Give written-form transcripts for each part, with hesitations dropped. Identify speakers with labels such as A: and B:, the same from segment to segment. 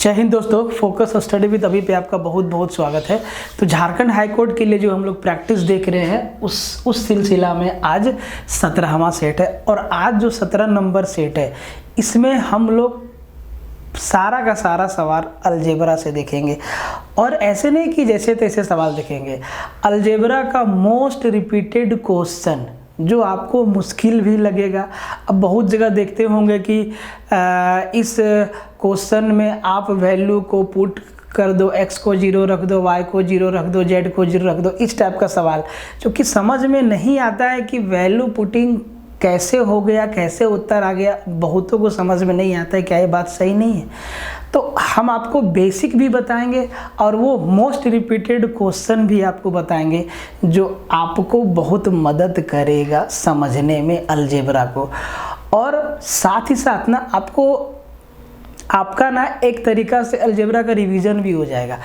A: जय हिंद दोस्तों, focus study with अभी पे आपका बहुत बहुत स्वागत है। तो झारखंड हाई कोर्ट के लिए जो हम लोग प्रैक्टिस देख रहे हैं उस सिलसिला में आज 17वां सेट है और आज जो 17 नंबर सेट है इसमें हम लोग सारा का सारा सवाल अलजेब्रा से देखेंगे। और ऐसे नहीं कि जैसे तैसे सवाल देखेंगे, अलजेब्रा का मोस्ट रिपीटेड क्वेश्चन जो आपको मुश्किल भी लगेगा। अब बहुत जगह देखते होंगे कि इस क्वेश्चन में आप वैल्यू को पुट कर दो, x को 0 रख दो, y को 0 रख दो, z को 0 रख दो, इस टाइप का सवाल जो कि समझ में नहीं आता है कि वैल्यू पुटिंग कैसे हो गया, कैसे उत्तर आ गया। बहुतों को समझ में नहीं आता है, क्या ये बात सही नहीं है। तो हम आपको बेसिक भी बताएंगे और वो मोस्ट रिपीटेड क्वेश्चन भी आपको बताएंगे जो आपको बहुत मदद करेगा समझने में अलजेब्रा को। और साथ ही साथ ना आपका ना एक तरीका से अलजेब्रा का रिवीजन भी हो जाएगा।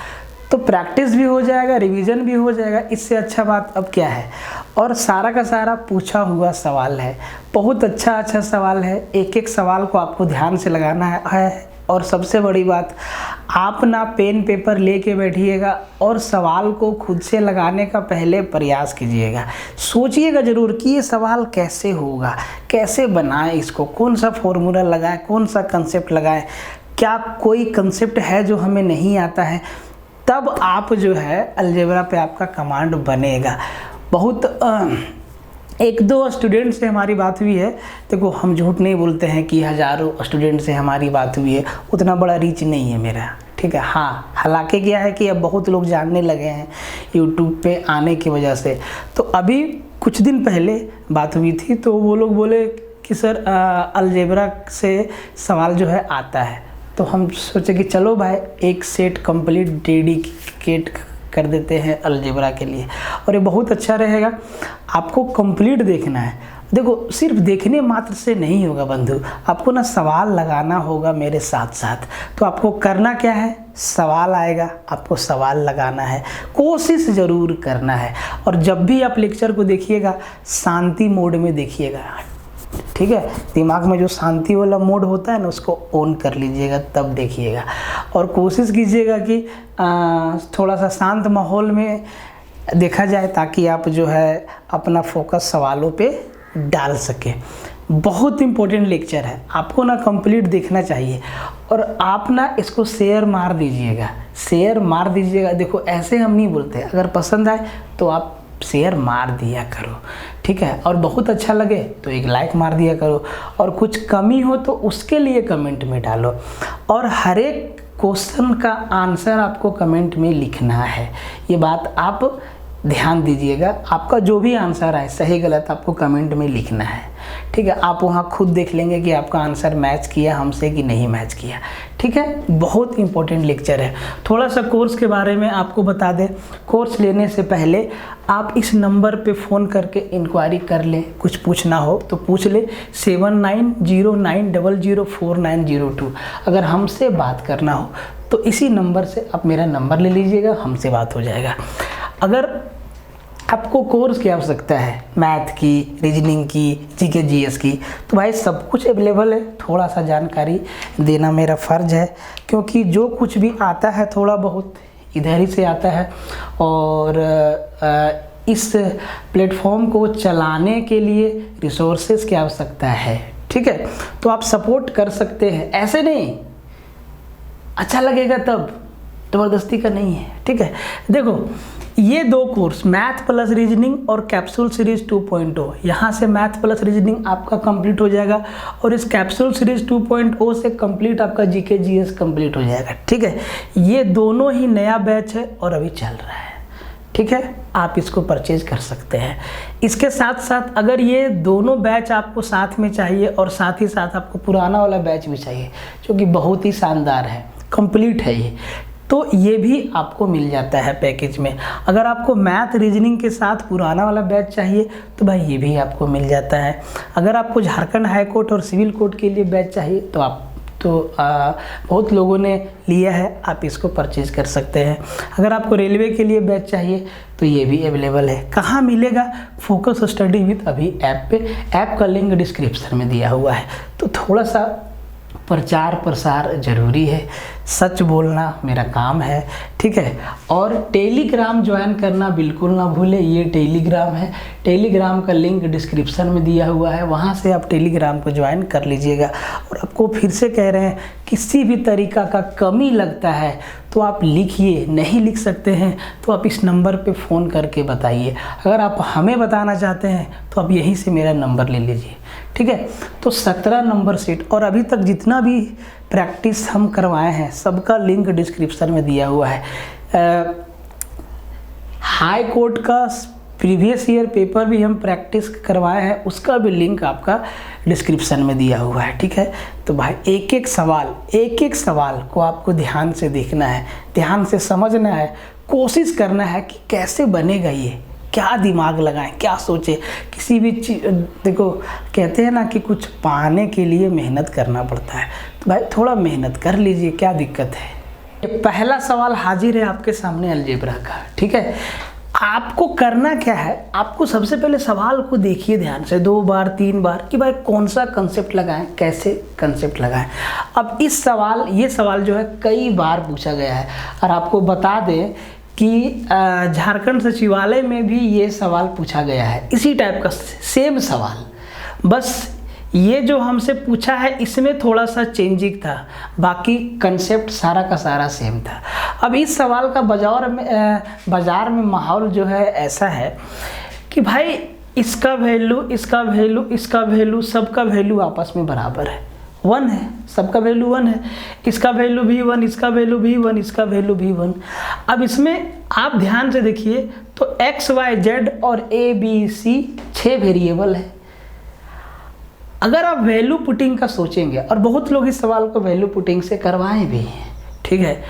A: तो प्रैक्टिस भी हो जाएगा, रिवीजन भी हो जाएगा। इससे अच्छा बात अब क्या है। और सारा का सारा पूछा हुआ सवाल है, बहुत अच्छा सवाल है। एक एक सवाल को आपको ध्यान से लगाना है। और सबसे बड़ी बात, आप ना पेन पेपर लेके बैठिएगा और सवाल को खुद से लगाने का पहले प्रयास कीजिएगा। सोचिएगा ज़रूर कि ये सवाल कैसे होगा, कैसे बनाएं इसको, कौन सा फॉर्मूला लगाएं, कौन सा कंसेप्ट लगाएं, क्या कोई कंसेप्ट है जो हमें नहीं आता है। तब आप जो है अलजेब्रा पे आपका कमांड बनेगा। बहुत एक दो स्टूडेंट से हमारी बात हुई है। देखो, हम झूठ नहीं बोलते हैं कि हज़ारों स्टूडेंट से हमारी बात हुई है, उतना बड़ा रीच नहीं है मेरा, ठीक है। हाँ, हालांकि क्या है कि अब बहुत लोग जानने लगे हैं यूट्यूब पे आने की वजह से। तो अभी कुछ दिन पहले बात हुई थी तो वो लोग बोले कि सर अलजेब्रा से सवाल जो है आता है। तो हम सोचे कि चलो भाई एक सेट कंप्लीट डेडिकेट कर देते हैं अलजेब्रा के लिए और ये बहुत अच्छा रहेगा। आपको कंप्लीट देखना है। देखो, सिर्फ देखने मात्र से नहीं होगा बंधु, आपको ना सवाल लगाना होगा मेरे साथ साथ। तो आपको करना क्या है, सवाल आएगा, आपको सवाल लगाना है, कोशिश ज़रूर करना है। और जब भी आप लेक्चर को देखिएगा शांति मोड में देखिएगा, ठीक है। दिमाग में जो शांति वाला मोड होता है ना उसको ऑन कर लीजिएगा, तब देखिएगा। और कोशिश कीजिएगा कि थोड़ा सा शांत माहौल में देखा जाए ताकि आप जो है अपना फोकस सवालों पे डाल सके। बहुत इम्पोर्टेंट लेक्चर है, आपको ना कंप्लीट देखना चाहिए। और आप ना इसको शेयर मार दीजिएगा, शेयर मार दीजिएगा। देखो, ऐसे हम नहीं बोलते, अगर पसंद आए तो आप शेयर मार दिया करो, ठीक है। और बहुत अच्छा लगे तो एक लाइक मार दिया करो। और कुछ कमी हो तो उसके लिए कमेंट में डालो। और हर एक क्वेश्चन का आंसर आपको कमेंट में लिखना है, ये बात आप ध्यान दीजिएगा। आपका जो भी आंसर आए, सही गलत, आपको कमेंट में लिखना है, ठीक है। आप वहाँ खुद देख लेंगे कि आपका आंसर मैच किया हमसे कि नहीं मैच किया, ठीक है। बहुत इंपॉर्टेंट लेक्चर है। थोड़ा सा कोर्स के बारे में आपको बता दें। कोर्स लेने से पहले आप इस नंबर पे फ़ोन करके इंक्वायरी कर लें, कुछ पूछना हो तो पूछ ले, 7909004902। अगर हमसे बात करना हो तो इसी नंबर से आप मेरा नंबर ले लीजिएगा, हमसे बात हो जाएगा। अगर आपको कोर्स की आवश्यकता है, मैथ की, रीजनिंग की, जीके जीएस की, तो भाई सब कुछ अवेलेबल है। थोड़ा सा जानकारी देना मेरा फ़र्ज़ है, क्योंकि जो कुछ भी आता है थोड़ा बहुत इधर ही से आता है। और इस प्लेटफॉर्म को चलाने के लिए रिसोर्सेज की आवश्यकता है, ठीक है। तो आप सपोर्ट कर सकते हैं, ऐसे नहीं, अच्छा लगेगा तब, ज़बरदस्ती का नहीं है, ठीक है। देखो, ये दो कोर्स मैथ प्लस रीजनिंग और कैप्सूल सीरीज 2.0, यहाँ से मैथ प्लस रीजनिंग आपका कंप्लीट हो जाएगा और इस कैप्सूल सीरीज 2.0 से कंप्लीट आपका जीके जीएस कंप्लीट हो जाएगा, ठीक है। ये दोनों ही नया बैच है और अभी चल रहा है, ठीक है। आप इसको परचेज कर सकते हैं। इसके साथ साथ अगर ये दोनों बैच आपको साथ में चाहिए और साथ ही साथ आपको पुराना वाला बैच भी चाहिए जो कि बहुत ही शानदार है, कंप्लीट है ये, तो ये भी आपको मिल जाता है पैकेज में। अगर आपको मैथ रीजनिंग के साथ पुराना वाला बैच चाहिए तो भाई ये भी आपको मिल जाता है। अगर आपको झारखंड हाई कोर्ट और सिविल कोर्ट के लिए बैच चाहिए तो बहुत लोगों ने लिया है, आप इसको परचेज कर सकते हैं। अगर आपको रेलवे के लिए बैच चाहिए तो ये भी अवेलेबल है। कहाँ मिलेगा? फोकस स्टडी विद अभी ऐप पे। ऐप का लिंक डिस्क्रिप्शन में दिया हुआ है। तो थोड़ा सा प्रचार प्रसार ज़रूरी है, सच बोलना मेरा काम है, ठीक है। और टेलीग्राम ज्वाइन करना बिल्कुल ना भूले, ये टेलीग्राम है, टेलीग्राम का लिंक डिस्क्रिप्शन में दिया हुआ है, वहाँ से आप टेलीग्राम को ज्वाइन कर लीजिएगा। और आपको फिर से कह रहे हैं, किसी भी तरीका का कमी लगता है तो आप लिखिए, नहीं लिख सकते हैं तो आप इस नंबर पे फ़ोन करके बताइए। अगर आप हमें बताना चाहते हैं तो आप यहीं से मेरा नंबर ले लीजिए, ठीक है। तो 17 नंबर सेट और अभी तक जितना भी प्रैक्टिस हम करवाए हैं सबका लिंक डिस्क्रिप्शन में दिया हुआ है। हाई कोर्ट का प्रीवियस ईयर पेपर भी हम प्रैक्टिस करवाए हैं, उसका भी लिंक आपका डिस्क्रिप्शन में दिया हुआ है, ठीक है। तो भाई एक एक सवाल को आपको ध्यान से देखना है, ध्यान से समझना है, कोशिश करना है कि कैसे बनेगा ये, क्या दिमाग लगाएं, क्या सोचें। किसी भी चीज़, देखो कहते हैं ना कि कुछ पाने के लिए मेहनत करना पड़ता है, तो भाई थोड़ा मेहनत कर लीजिए, क्या दिक्कत है। पहला सवाल हाजिर है आपके सामने अलजेब्रा का, ठीक है। आपको करना क्या है, आपको सबसे पहले सवाल को देखिए ध्यान से 2 बार 3 बार कि भाई कौन सा कंसेप्ट लगाएं, कैसे कंसेप्ट लगाएं। अब ये सवाल जो है कई बार पूछा गया है, और आपको बता दें कि झारखंड सचिवालय में भी ये सवाल पूछा गया है, इसी टाइप का सेम सवाल, बस ये जो हमसे पूछा है इसमें थोड़ा सा चेंजिंग था, बाकी कंसेप्ट सारा का सारा सेम था। अब इस सवाल का बाज़ार में माहौल जो है ऐसा है कि भाई इसका वैल्यू सबका वैल्यू आपस में बराबर है, 1 है, सबका वैल्यू 1 है, इसका वैल्यू भी 1, इसका वैल्यू भी 1, इसका वैल्यू भी 1। अब इसमें आप ध्यान से देखिए तो x, y, z और a, b, c 6 वेरिएबल है। अगर आप वैल्यू पुटिंग का सोचेंगे, और बहुत लोग इस सवाल को वैल्यू पुटिंग से करवाएं भी हैं, ठीक है,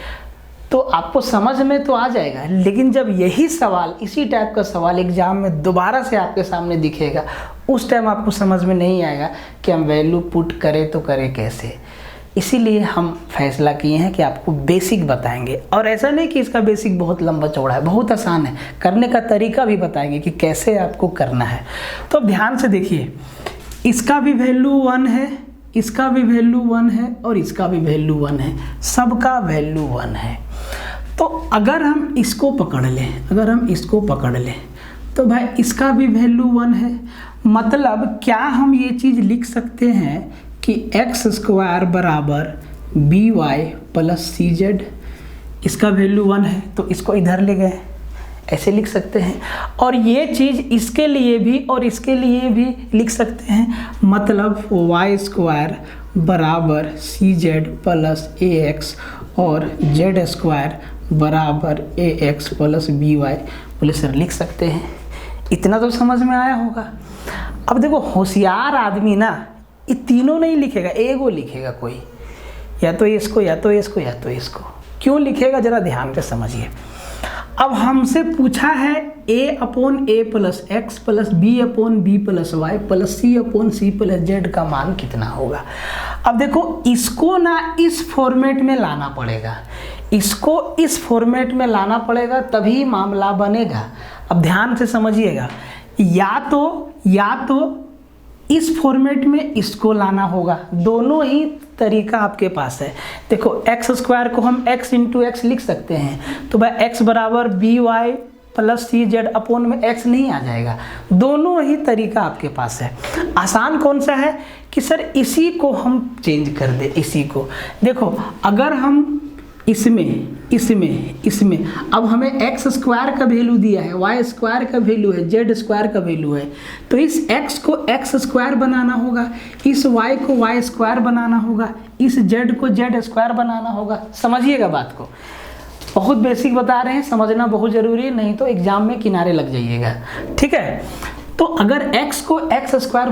A: तो आपको समझ में तो आ जाएगा। लेकिन जब यही सवाल, इसी टाइप का सवाल एग्जाम में दोबारा से आपके सामने दिखेगा, उस टाइम आपको समझ में नहीं आएगा कि हम वैल्यू पुट करें तो करें कैसे। इसीलिए हम फैसला किए हैं कि आपको बेसिक बताएंगे, और ऐसा नहीं कि इसका बेसिक बहुत लंबा चौड़ा है, बहुत आसान है, करने का तरीका भी बताएंगे कि कैसे आपको करना है। तो अब ध्यान से देखिए, इसका भी वैल्यू 1 है, इसका भी वैल्यू 1 है, और इसका भी वैल्यू 1 है, सबका वैल्यू 1 है। तो अगर हम इसको पकड़ लें, तो भाई इसका भी वैल्यू 1 है, मतलब क्या हम ये चीज़ लिख सकते हैं कि x² बराबर by प्लस cz, इसका वैल्यू 1 है तो इसको इधर ले गए, ऐसे लिख सकते हैं। और ये चीज़ इसके लिए भी और इसके लिए भी लिख सकते हैं, मतलब y² बराबर cz प्लस ax और z² बराबर ax प्लस by बोले सर लिख सकते हैं। इतना तो समझ में आया होगा। अब देखो होशियार आदमी ना ये तीनों नहीं लिखेगा, एगो लिखेगा कोई, या तो इसको या तो इसको या तो इसको। क्यों लिखेगा जरा ध्यान से समझिए। अब हमसे पूछा है a/a plus x plus b/b plus y plus c/c plus z का मान कितना होगा। अब देखो इसको ना इस फॉर्मेट में लाना पड़ेगा, इसको इस फॉर्मेट में लाना पड़ेगा तभी मामला बनेगा। अब ध्यान से समझिएगा, या तो इस फॉर्मेट में इसको लाना होगा, दोनों ही तरीका आपके पास है। देखो x² को हम x इंटू एक्स लिख सकते हैं, तो भाई x बराबर by प्लस cz अपोन में x नहीं आ जाएगा। दोनों ही तरीका आपके पास है। आसान कौन सा है कि सर इसी को हम चेंज कर दे, इसी को। देखो अगर हम इसमें अब हमें x² का वैल्यू दिया है, y² का वैल्यू है, z² का वैल्यू है, तो इस x को x² बनाना होगा, इस y को y² बनाना होगा, इस z को z² बनाना होगा। समझिएगा बात को, बहुत बेसिक बता रहे हैं, समझना बहुत ज़रूरी है, नहीं तो एग्जाम में किनारे लग जाइएगा, ठीक है। तो अगर x को x²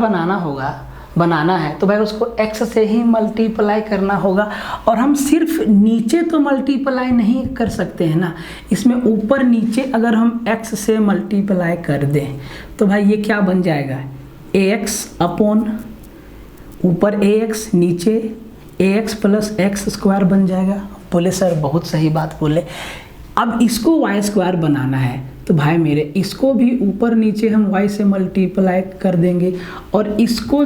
A: बनाना है तो भाई उसको x से ही मल्टीप्लाई करना होगा। और हम सिर्फ नीचे तो मल्टीप्लाई नहीं कर सकते हैं ना, इसमें ऊपर नीचे अगर हम x से मल्टीप्लाई कर दें तो भाई ये क्या बन जाएगा, ax अपॉन ऊपर ax नीचे ax प्लस x² बन जाएगा। बोले सर बहुत सही बात बोले। अब इसको y² बनाना है तो भाई मेरे इसको भी ऊपर नीचे हम y से मल्टीप्लाई कर देंगे और इसको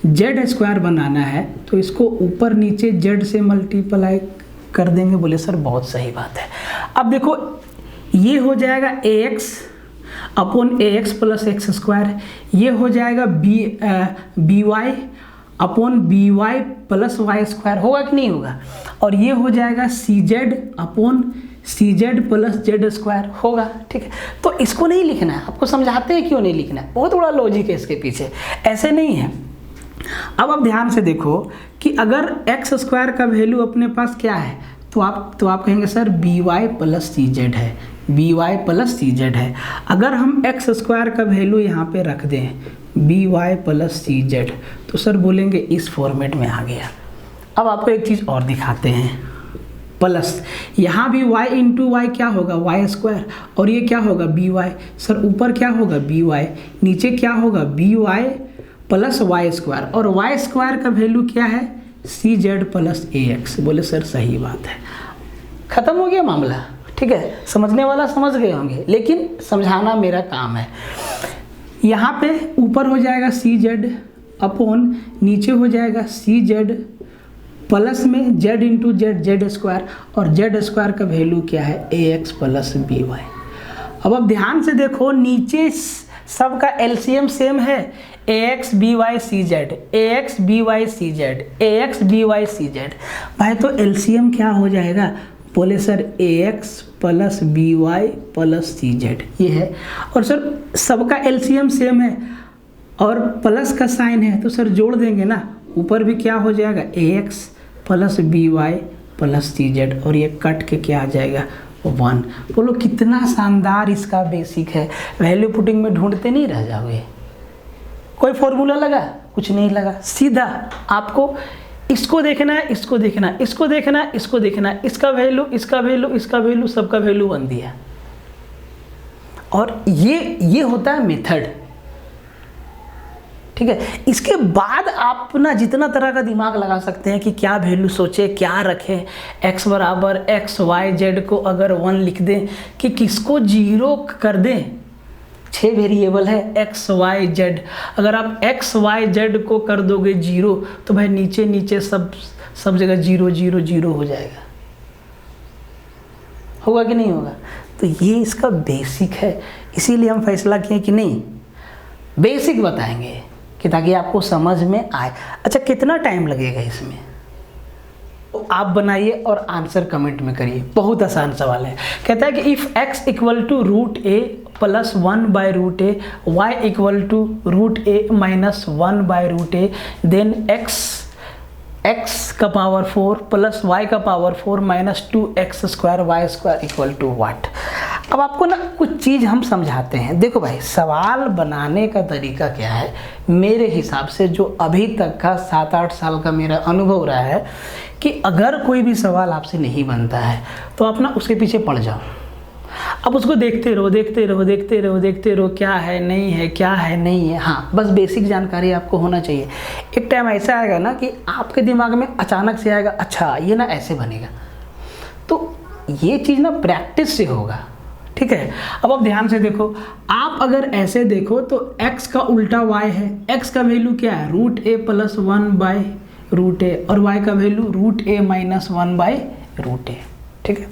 A: जेड स्क्वायर बनाना है तो इसको ऊपर नीचे जेड से मल्टीप्लाई कर देंगे। बोले सर बहुत सही बात है। अब देखो ये हो जाएगा ax upon ax plus X square, ये हो जाएगा B Y upon B Y plus Y square, होगा कि नहीं होगा? और ये हो जाएगा सी Z upon C Z plus Z square, होगा। ठीक है, तो इसको नहीं लिखना है, आपको समझाते हैं क्यों नहीं लिखना है, बहुत बड़ा लॉजिक है इसके पीछे, ऐसे नहीं है। अब आप ध्यान से देखो कि अगर एक्स स्क्वायर का वैल्यू अपने पास क्या है, तो आप कहेंगे sir B Y plus c Z है, B Y plus c Z है। अगर हम एक्स स्क्वायर का वैल्यू यहाँ पे रख दें B Y plus c Z, तो सर बोलेंगे इस फॉर्मेट में आ गया। अब आपको एक चीज़ और दिखाते हैं, प्लस यहाँ भी y इंटू वाई क्या होगा वाई स्क्वायर, और ये क्या होगा बी वाई। सर ऊपर क्या होगा बी वाई, नीचे क्या होगा B Y plus Y square, और वाई स्क्वायर का वैल्यू क्या है C Z plus A X. बोले सर सही बात है, खत्म हो गया मामला। ठीक है, समझने वाला समझ गए होंगे, लेकिन समझाना मेरा काम है। यहाँ पे ऊपर हो जाएगा सी जेड अपॉन नीचे हो जाएगा सी जेड प्लस में z into z z square, और जेड स्क्वायर का वैल्यू क्या है a x plus b y. अब ध्यान से देखो नीचे सबका एलसीएम सेम है, a x b y c z, a x b y c z, a x b y c z. भाई तो एलसीएम क्या हो जाएगा, बोले sir a x plus b Y plus c z, ये है। और सर सबका एलसीएम सेम है और प्लस का साइन है, तो सर जोड़ देंगे ना, ऊपर भी क्या हो जाएगा a x plus b Y plus c z, और ये कट के क्या आ जाएगा 1। बोलो कितना शानदार इसका बेसिक है, वैल्यू पुटिंग में ढूंढते नहीं रह जाओगे। कोई फॉर्मूला लगा, कुछ नहीं लगा, सीधा आपको इसको देखना है, इसको देखना है, इसको देखना है, इसको देखना है, इसका वैल्यू, इसका वैल्यू, इसका वैल्यू, सबका वैल्यू बन दिया। और ये होता है मेथड। ठीक है, इसके बाद आप ना जितना तरह का दिमाग लगा सकते हैं कि क्या वैल्यू सोचे, क्या रखें, x बराबर एक्स वाई जेड को अगर 1 लिख दें कि किसको 0 कर दें। 6 वेरिएबल है एक्स वाई जेड, अगर आप एक्स वाई जेड को कर दोगे 0 तो भाई नीचे नीचे सब जगह 0 0 0 हो जाएगा, होगा कि नहीं होगा? तो ये इसका बेसिक है, इसीलिए हम फैसला किए कि नहीं बेसिक बताएंगे कि ताकि आपको समझ में आए। अच्छा कितना टाइम लगेगा इसमें, तो आप बनाइए और आंसर कमेंट में करिए, बहुत आसान सवाल है। कहता है कि if x equal to root a plus 1 by root a, y equal to root a minus 1 by root a, then x का पावर 4 प्लस y का power 4 minus 2x square Y square equal to what. अब आपको ना कुछ चीज़ हम समझाते हैं। देखो भाई सवाल बनाने का तरीका क्या है, मेरे हिसाब से जो अभी तक का 7-8 साल का मेरा अनुभव रहा है कि अगर कोई भी सवाल आपसे नहीं बनता है तो आप ना उसके पीछे पड़ जाओ, अब उसको देखते रहो देखते रहो देखते रहो देखते रहो, क्या है नहीं है, क्या है नहीं है। हाँ बस बेसिक जानकारी आपको होना चाहिए। एक टाइम ऐसा आएगा ना कि आपके दिमाग में अचानक से आएगा अच्छा ये ना ऐसे बनेगा, तो ये चीज़ ना प्रैक्टिस से होगा। ठीक है, अब आप ध्यान से देखो, आप अगर ऐसे देखो तो x का उल्टा y है, x का वैल्यू क्या है root a plus 1 by root a, और y का value root a minus 1 by root a. ठीक है,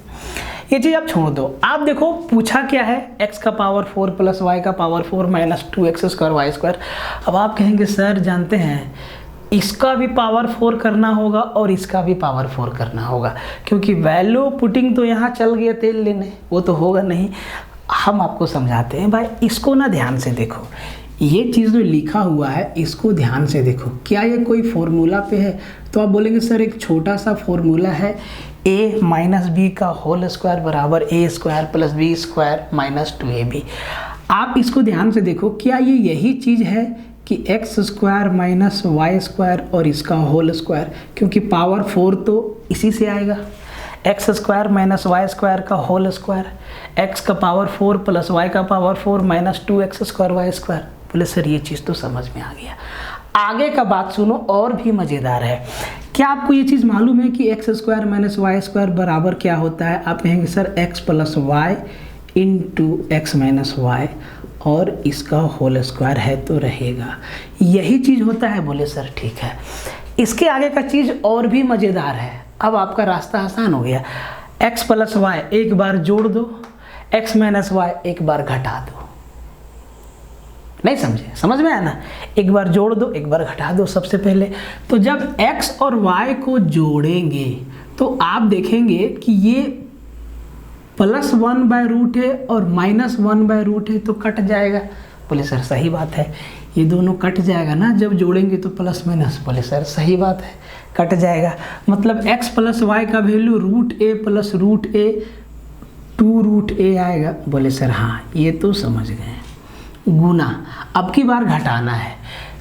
A: ये चीज़ आप छोड़ दो। आप देखो पूछा क्या है, x का पावर 4 प्लस y का power 4 minus 2x square Y square. अब आप कहेंगे सर जानते हैं इसका भी पावर 4 करना होगा और इसका भी पावर 4 करना होगा, क्योंकि वैल्यू पुटिंग तो यहाँ चल गया तेल लेने, वो तो होगा नहीं। हम आपको समझाते हैं भाई, इसको ना ध्यान से देखो, ये चीज़ जो लिखा हुआ है इसको ध्यान से देखो, क्या ये कोई फॉर्मूला पे है? तो आप बोलेंगे सर एक छोटा सा फॉर्मूला है, a माइनस बी का होल स्क्वायर बराबर a square plus B square minus 2ab। आप इसको ध्यान से देखो, क्या ये यही चीज़ है कि X square minus Y square और इसका होल स्क्वायर, क्योंकि पावर 4 तो इसी से आएगा, X square minus Y square का होल स्क्वायर, एक्स का पावर 4 प्लस वाई का power 4 minus 2x square Y square. बोले सर ये चीज़ तो समझ में आ गया। आगे का बात सुनो, और भी मज़ेदार है। क्या आपको ये चीज़ मालूम है कि X square minus Y square बराबर क्या होता है? आप कहेंगे sir X plus Y into X minus Y, और इसका होल स्क्वायर है तो रहेगा। यही चीज़ होता है। बोले सर ठीक है। इसके आगे का चीज़ और भी मज़ेदार है। अब आपका रास्ता आसान हो गया। x प्लस वाई एक बार जोड़ दो, x माइनस वाई एक बार घटा दो। नहीं समझे? समझ में आया ना? एक बार जोड़ दो, एक बार घटा दो। सबसे पहले तो जब x और y को जोड़ेंगे तो आप देखेंगे कि ये +1/रूट है और -1/रूट है तो कट जाएगा। बोले सर सही बात है, ये दोनों कट जाएगा ना जब जोड़ेंगे तो प्लस माइनस। बोले सर सही बात है, कट जाएगा। मतलब x प्लस वाई का value √a plus √a 2√a आएगा। बोले सर हाँ ये तो समझ गए। गुना अब की बार घटाना है।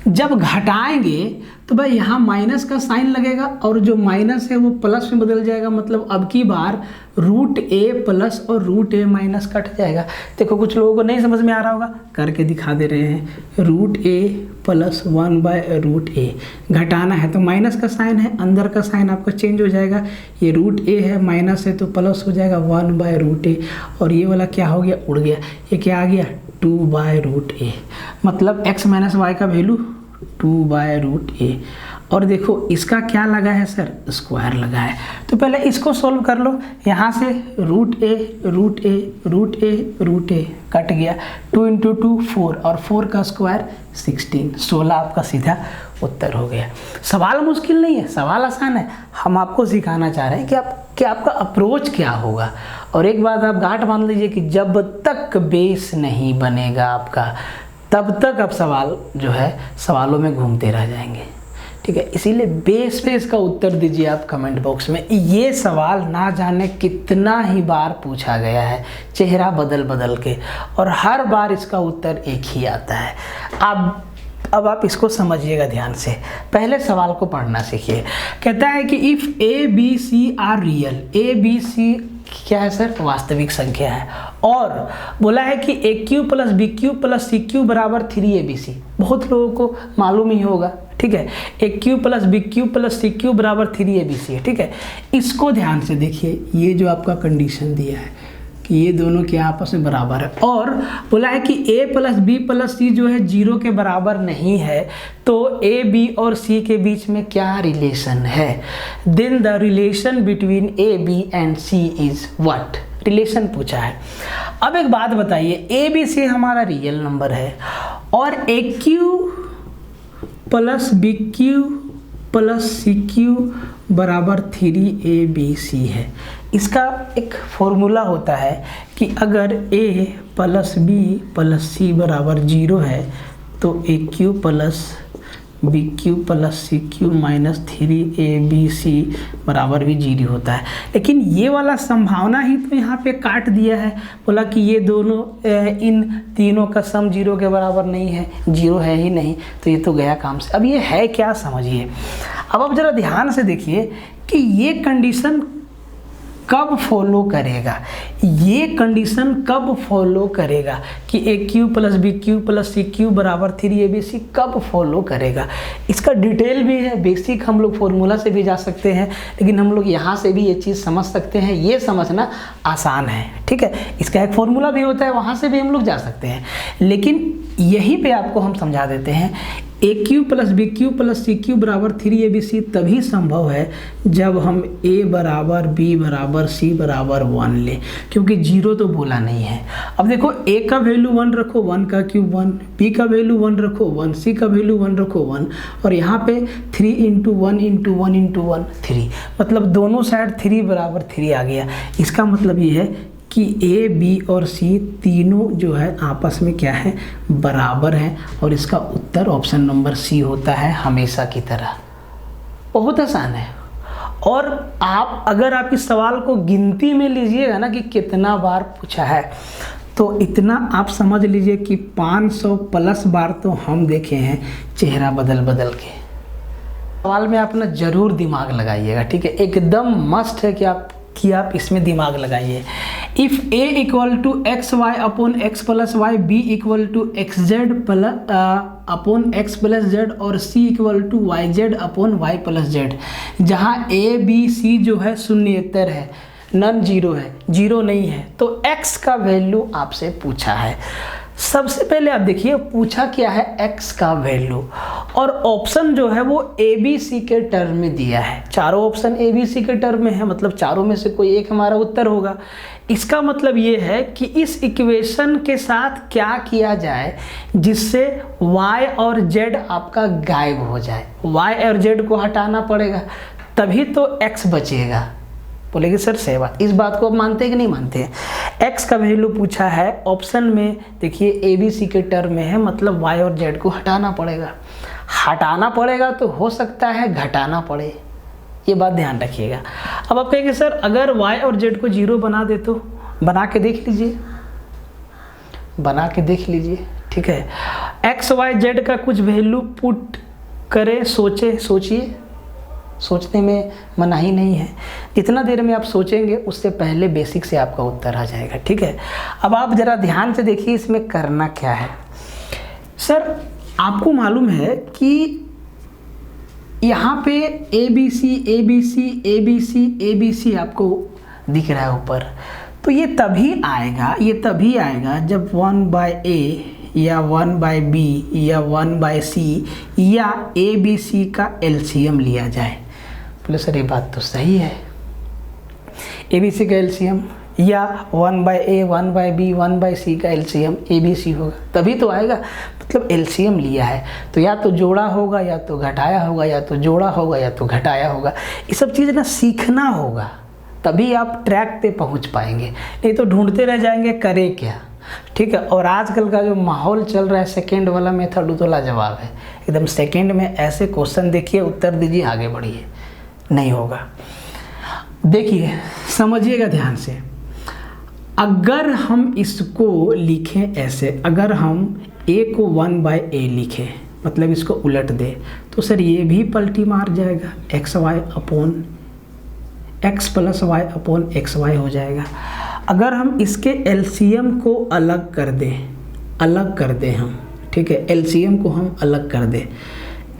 A: जब घटाएंगे तो भाई यहाँ माइनस का साइन लगेगा और जो माइनस है वो प्लस में बदल जाएगा। मतलब अब की बार √a प्लस और √a माइनस कट जाएगा। देखो कुछ लोगों को नहीं समझ में आ रहा होगा, करके दिखा दे रहे हैं। √a प्लस 1/√a घटाना है तो माइनस का साइन है, अंदर का साइन आपका चेंज हो जाएगा। ये √a है, माइनस है तो प्लस हो जाएगा 1/√a और ये वाला क्या हो गया, उड़ गया। ये क्या आ गया 2/√a। मतलब x माइनस वाई का वैल्यू 2/√a। और देखो इसका क्या लगा है सर, स्क्वायर लगा है। तो पहले इसको सोल्व कर लो। यहाँ से √a कट गया। 2 × 2 4 और 4 का स्क्वायर 16। 16 आपका सीधा उत्तर हो गया। सवाल मुश्किल नहीं है, सवाल आसान है। हम आपको सिखाना चाह रहे हैं कि आपका अप्रोच क्या होगा। और एक बात आप गांठ बांध लीजिए कि जब तक बेस नहीं बनेगा आपका तब तक आप सवाल जो है सवालों में घूमते रह जाएंगे। ठीक है, इसीलिए बेस पे इसका उत्तर दीजिए आप कमेंट बॉक्स में। ये सवाल ना जाने कितना ही बार पूछा गया है चेहरा बदल बदल के, और हर बार इसका उत्तर एक ही आता है। अब आप इसको समझिएगा ध्यान से। पहले सवाल को पढ़ना सीखिए। कहता है कि if a b c are real, a b c क्या है सर, वास्तविक संख्या है। और बोला है कि AQ + BQ + CQ बराबर 3ABC। बहुत लोगों को मालूम ही होगा। ठीक है, AQ + BQ + CQ बराबर 3ABC है। ठीक है, इसको ध्यान से देखिए। ये जो आपका कंडीशन दिया है कि ये दोनों क्या आपस में बराबर है, और बोला है कि A + B + C जो है 0 के बराबर नहीं है, तो A, B और C के बीच में क्या रिलेशन है। Then the relation between A, B and C is what. Relation पूछा है। अब एक बात बताइए, A, B, C हमारा रियल नंबर है और AQ + BQ + CQ बराबर 3ABC है। इसका एक फॉर्मूला होता है कि अगर A + B + C बराबर 0 है तो AQ + BQ + CQ - 3ABC बराबर भी 0 होता है। लेकिन ये वाला संभावना ही तो यहाँ पे काट दिया है। बोला कि ये दोनों इन तीनों का सम 0 के बराबर नहीं है, 0 है ही नहीं, तो ये तो गया काम से। अब ये है क्या समझिए। अब आप ज़रा ध्यान से देखिए कि ये कंडीशन कब फॉलो करेगा। ये कंडीशन कब फॉलो करेगा कि AQ + BQ + CQ बराबर 3ABC कब फॉलो करेगा। इसका डिटेल भी है, बेसिक हम लोग फॉर्मूला से भी जा सकते हैं, लेकिन हम लोग यहाँ से भी ये चीज़ समझ सकते हैं। ये समझना आसान है। ठीक है, इसका एक फॉर्मूला भी होता है, वहाँ से भी हम लोग जा सकते हैं, लेकिन यहीं पे आपको हम समझा देते हैं। AQ + BQ + CQ बराबर 3ABC तभी संभव है जब हम A बराबर B बराबर C बराबर 1 लें, क्योंकि 0 तो बोला नहीं है। अब देखो A का वैल्यू 1 रखो, 1 का क्यूब 1, B का वैल्यू 1 रखो 1, C का वैल्यू 1 रखो 1, और यहाँ पे 3 × 1 × 1 × 1 3, मतलब दोनों साइड 3 बराबर 3 आ गया। इसका मतलब ये है कि A, B और C तीनों जो है आपस में क्या है, बराबर हैं, और इसका उत्तर ऑप्शन नंबर C होता है हमेशा की तरह। बहुत आसान है। और अगर आप इस सवाल को गिनती में लीजिएगा ना कि कितना बार पूछा है, तो इतना आप समझ लीजिए कि 500+ बार तो हम देखे हैं चेहरा बदल बदल के। सवाल में आप ना जरूर दिमाग लगाइएगा। ठीक है, एकदम मस्ट है कि आप इसमें दिमाग लगाइए। If A = XY / X + Y, B = XZ / X + Z और C = YZ / Y + Z, जहाँ A, B, C जो है शून्येतर है, नन 0 है, 0 नहीं है, तो X का वैल्यू आपसे पूछा है। सबसे पहले आप देखिए पूछा क्या है, x का वैल्यू, और ऑप्शन जो है वो ए बी सी के टर्म में दिया है। चारों ऑप्शन ए बी सी के टर्म में है, मतलब चारों में से कोई एक हमारा उत्तर होगा। इसका मतलब ये है कि इस इक्वेशन के साथ क्या किया जाए जिससे y और z आपका गायब हो जाए। y और z को हटाना पड़ेगा, तभी तो x बचेगा। बोलेगी सर सही बात, इस बात को आप मानते हैं कि नहीं मानते हैं? x का वैल्यू पूछा है, ऑप्शन में देखिए ए बी सी के टर्म में है, मतलब y और z को हटाना पड़ेगा। हटाना पड़ेगा तो हो सकता है घटाना पड़े, ये बात ध्यान रखिएगा। अब आप कहेंगे सर अगर y और z को 0 बना दे तो, बना के देख लीजिए, बना के देख लीजिए, ठीक है। x y z का कुछ वैल्यू पुट करें, सोचिए, सोचने में मनाही नहीं है। जितना देर में आप सोचेंगे उससे पहले बेसिक से आपका उत्तर आ जाएगा, ठीक है। अब आप ज़रा ध्यान से देखिए इसमें करना क्या है। सर आपको मालूम है कि यहाँ पे ए बी सी आपको दिख रहा है ऊपर, तो ये तभी आएगा जब 1/a या 1/b या 1/c या ए बी सी का एलसीएम लिया जाए। बोले सर ये बात तो सही है, ए बी सी का एलसीएम या 1/a 1/b 1/c का एलसीएम ए बी सी होगा, तभी तो आएगा। मतलब एलसीएम लिया है तो या तो जोड़ा होगा या तो घटाया होगा, या तो जोड़ा होगा या तो घटाया होगा। ये सब चीज़ ना सीखना होगा, तभी आप ट्रैक पे पहुंच पाएंगे, नहीं तो ढूंढते रह जाएंगे करे क्या, ठीक है। और आजकल का जो माहौल चल रहा है सेकंड वाला मेथड तो लाजवाब है एकदम। सेकंड में ऐसे क्वेश्चन देखिए, उत्तर दीजिए, आगे बढ़िए, नहीं होगा। देखिए समझिएगा ध्यान से, अगर हम इसको लिखें ऐसे, अगर हम a को 1/a लिखें, मतलब इसको उलट दे, तो सर ये भी पलटी मार जाएगा, x plus Y upon xy हो जाएगा। अगर हम इसके एलसीएम को अलग कर दें हम, ठीक है, एलसीएम को हम अलग कर दें,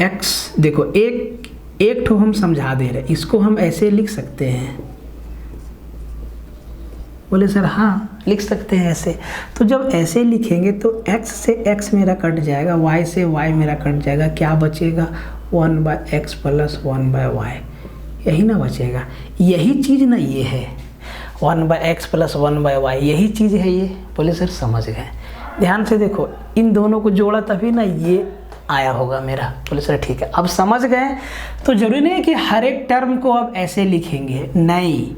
A: x देखो एक ठो हम समझा दे रहे, इसको हम ऐसे लिख सकते हैं। बोले सर हाँ लिख सकते हैं ऐसे। तो जब ऐसे लिखेंगे तो x से x मेरा कट जाएगा, y से y मेरा कट जाएगा, क्या बचेगा 1/x प्लस 1/y, यही ना बचेगा। यही चीज़ ना ये है 1/x प्लस 1/y, यही चीज़ है ये। बोले सर समझ गए, ध्यान से देखो, इन दोनों को जोड़ा तभी ना ये आया होगा मेरा। बोले सर ठीक है, अब समझ गए। तो जरूरी नहीं है कि हर एक टर्म को आप ऐसे लिखेंगे, नहीं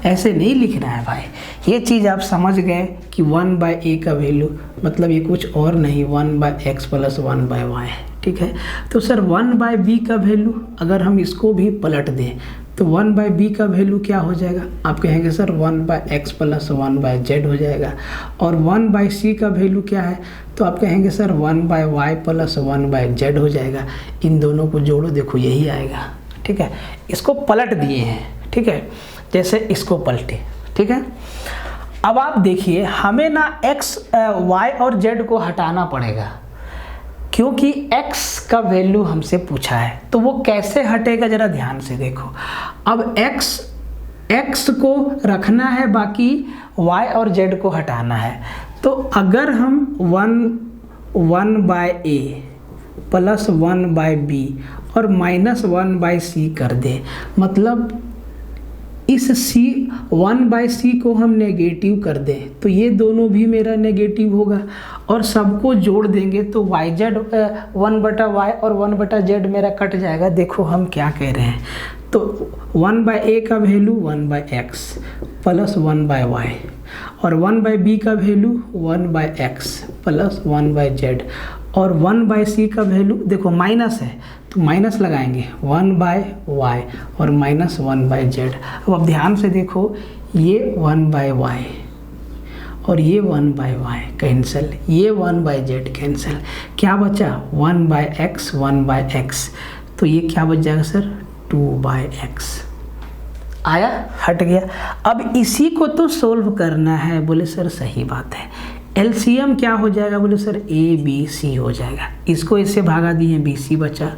A: ऐसे नहीं लिखना है भाई। ये चीज़ आप समझ गए कि 1/a का वैल्यू मतलब ये कुछ और नहीं 1/x प्लस 1/y, ठीक है। तो सर 1/b का वैल्यू अगर हम इसको भी पलट दें तो 1/b का वैल्यू क्या हो जाएगा, आप कहेंगे सर 1/x प्लस 1/z हो जाएगा। और 1/c का वैल्यू क्या है, तो आप कहेंगे सर 1/y प्लस 1/z हो जाएगा। इन दोनों को जोड़ो, देखो यही आएगा, ठीक है। इसको पलट दिए हैं, ठीक है, जैसे इसको पलटे, ठीक है। अब आप देखिए हमें ना x y और z को हटाना पड़ेगा, क्योंकि x का वैल्यू हमसे पूछा है। तो वो कैसे हटेगा जरा ध्यान से देखो। अब x को रखना है, बाकी y और z को हटाना है। तो अगर हम 1/a प्लस 1/b और माइनस 1/c कर दें, मतलब इस 1/c को हम नेगेटिव कर दें तो ये दोनों भी मेरा नेगेटिव होगा, और सबको जोड़ देंगे तो yz 1/y और 1/z मेरा कट जाएगा। देखो हम क्या कह रहे हैं, तो 1/a का वैल्यू 1/x प्लस 1/y और 1/b का वैल्यू 1/x प्लस 1/z और 1/c का वैल्यू देखो माइनस है तो माइनस लगाएंगे 1/y और माइनस 1/z। अब आप ध्यान से देखो, ये 1/y और ये 1/y कैंसिल, ये 1/z कैंसिल, क्या बचा 1/x 1/x, तो ये क्या बच जाएगा सर 2/x। आया, हट गया। अब इसी को तो सोल्व करना है। बोले सर सही बात है, एलसीएम क्या हो जाएगा बोले सर, ए बी सी हो जाएगा। इसको इससे भागा दिए बी सी बचा,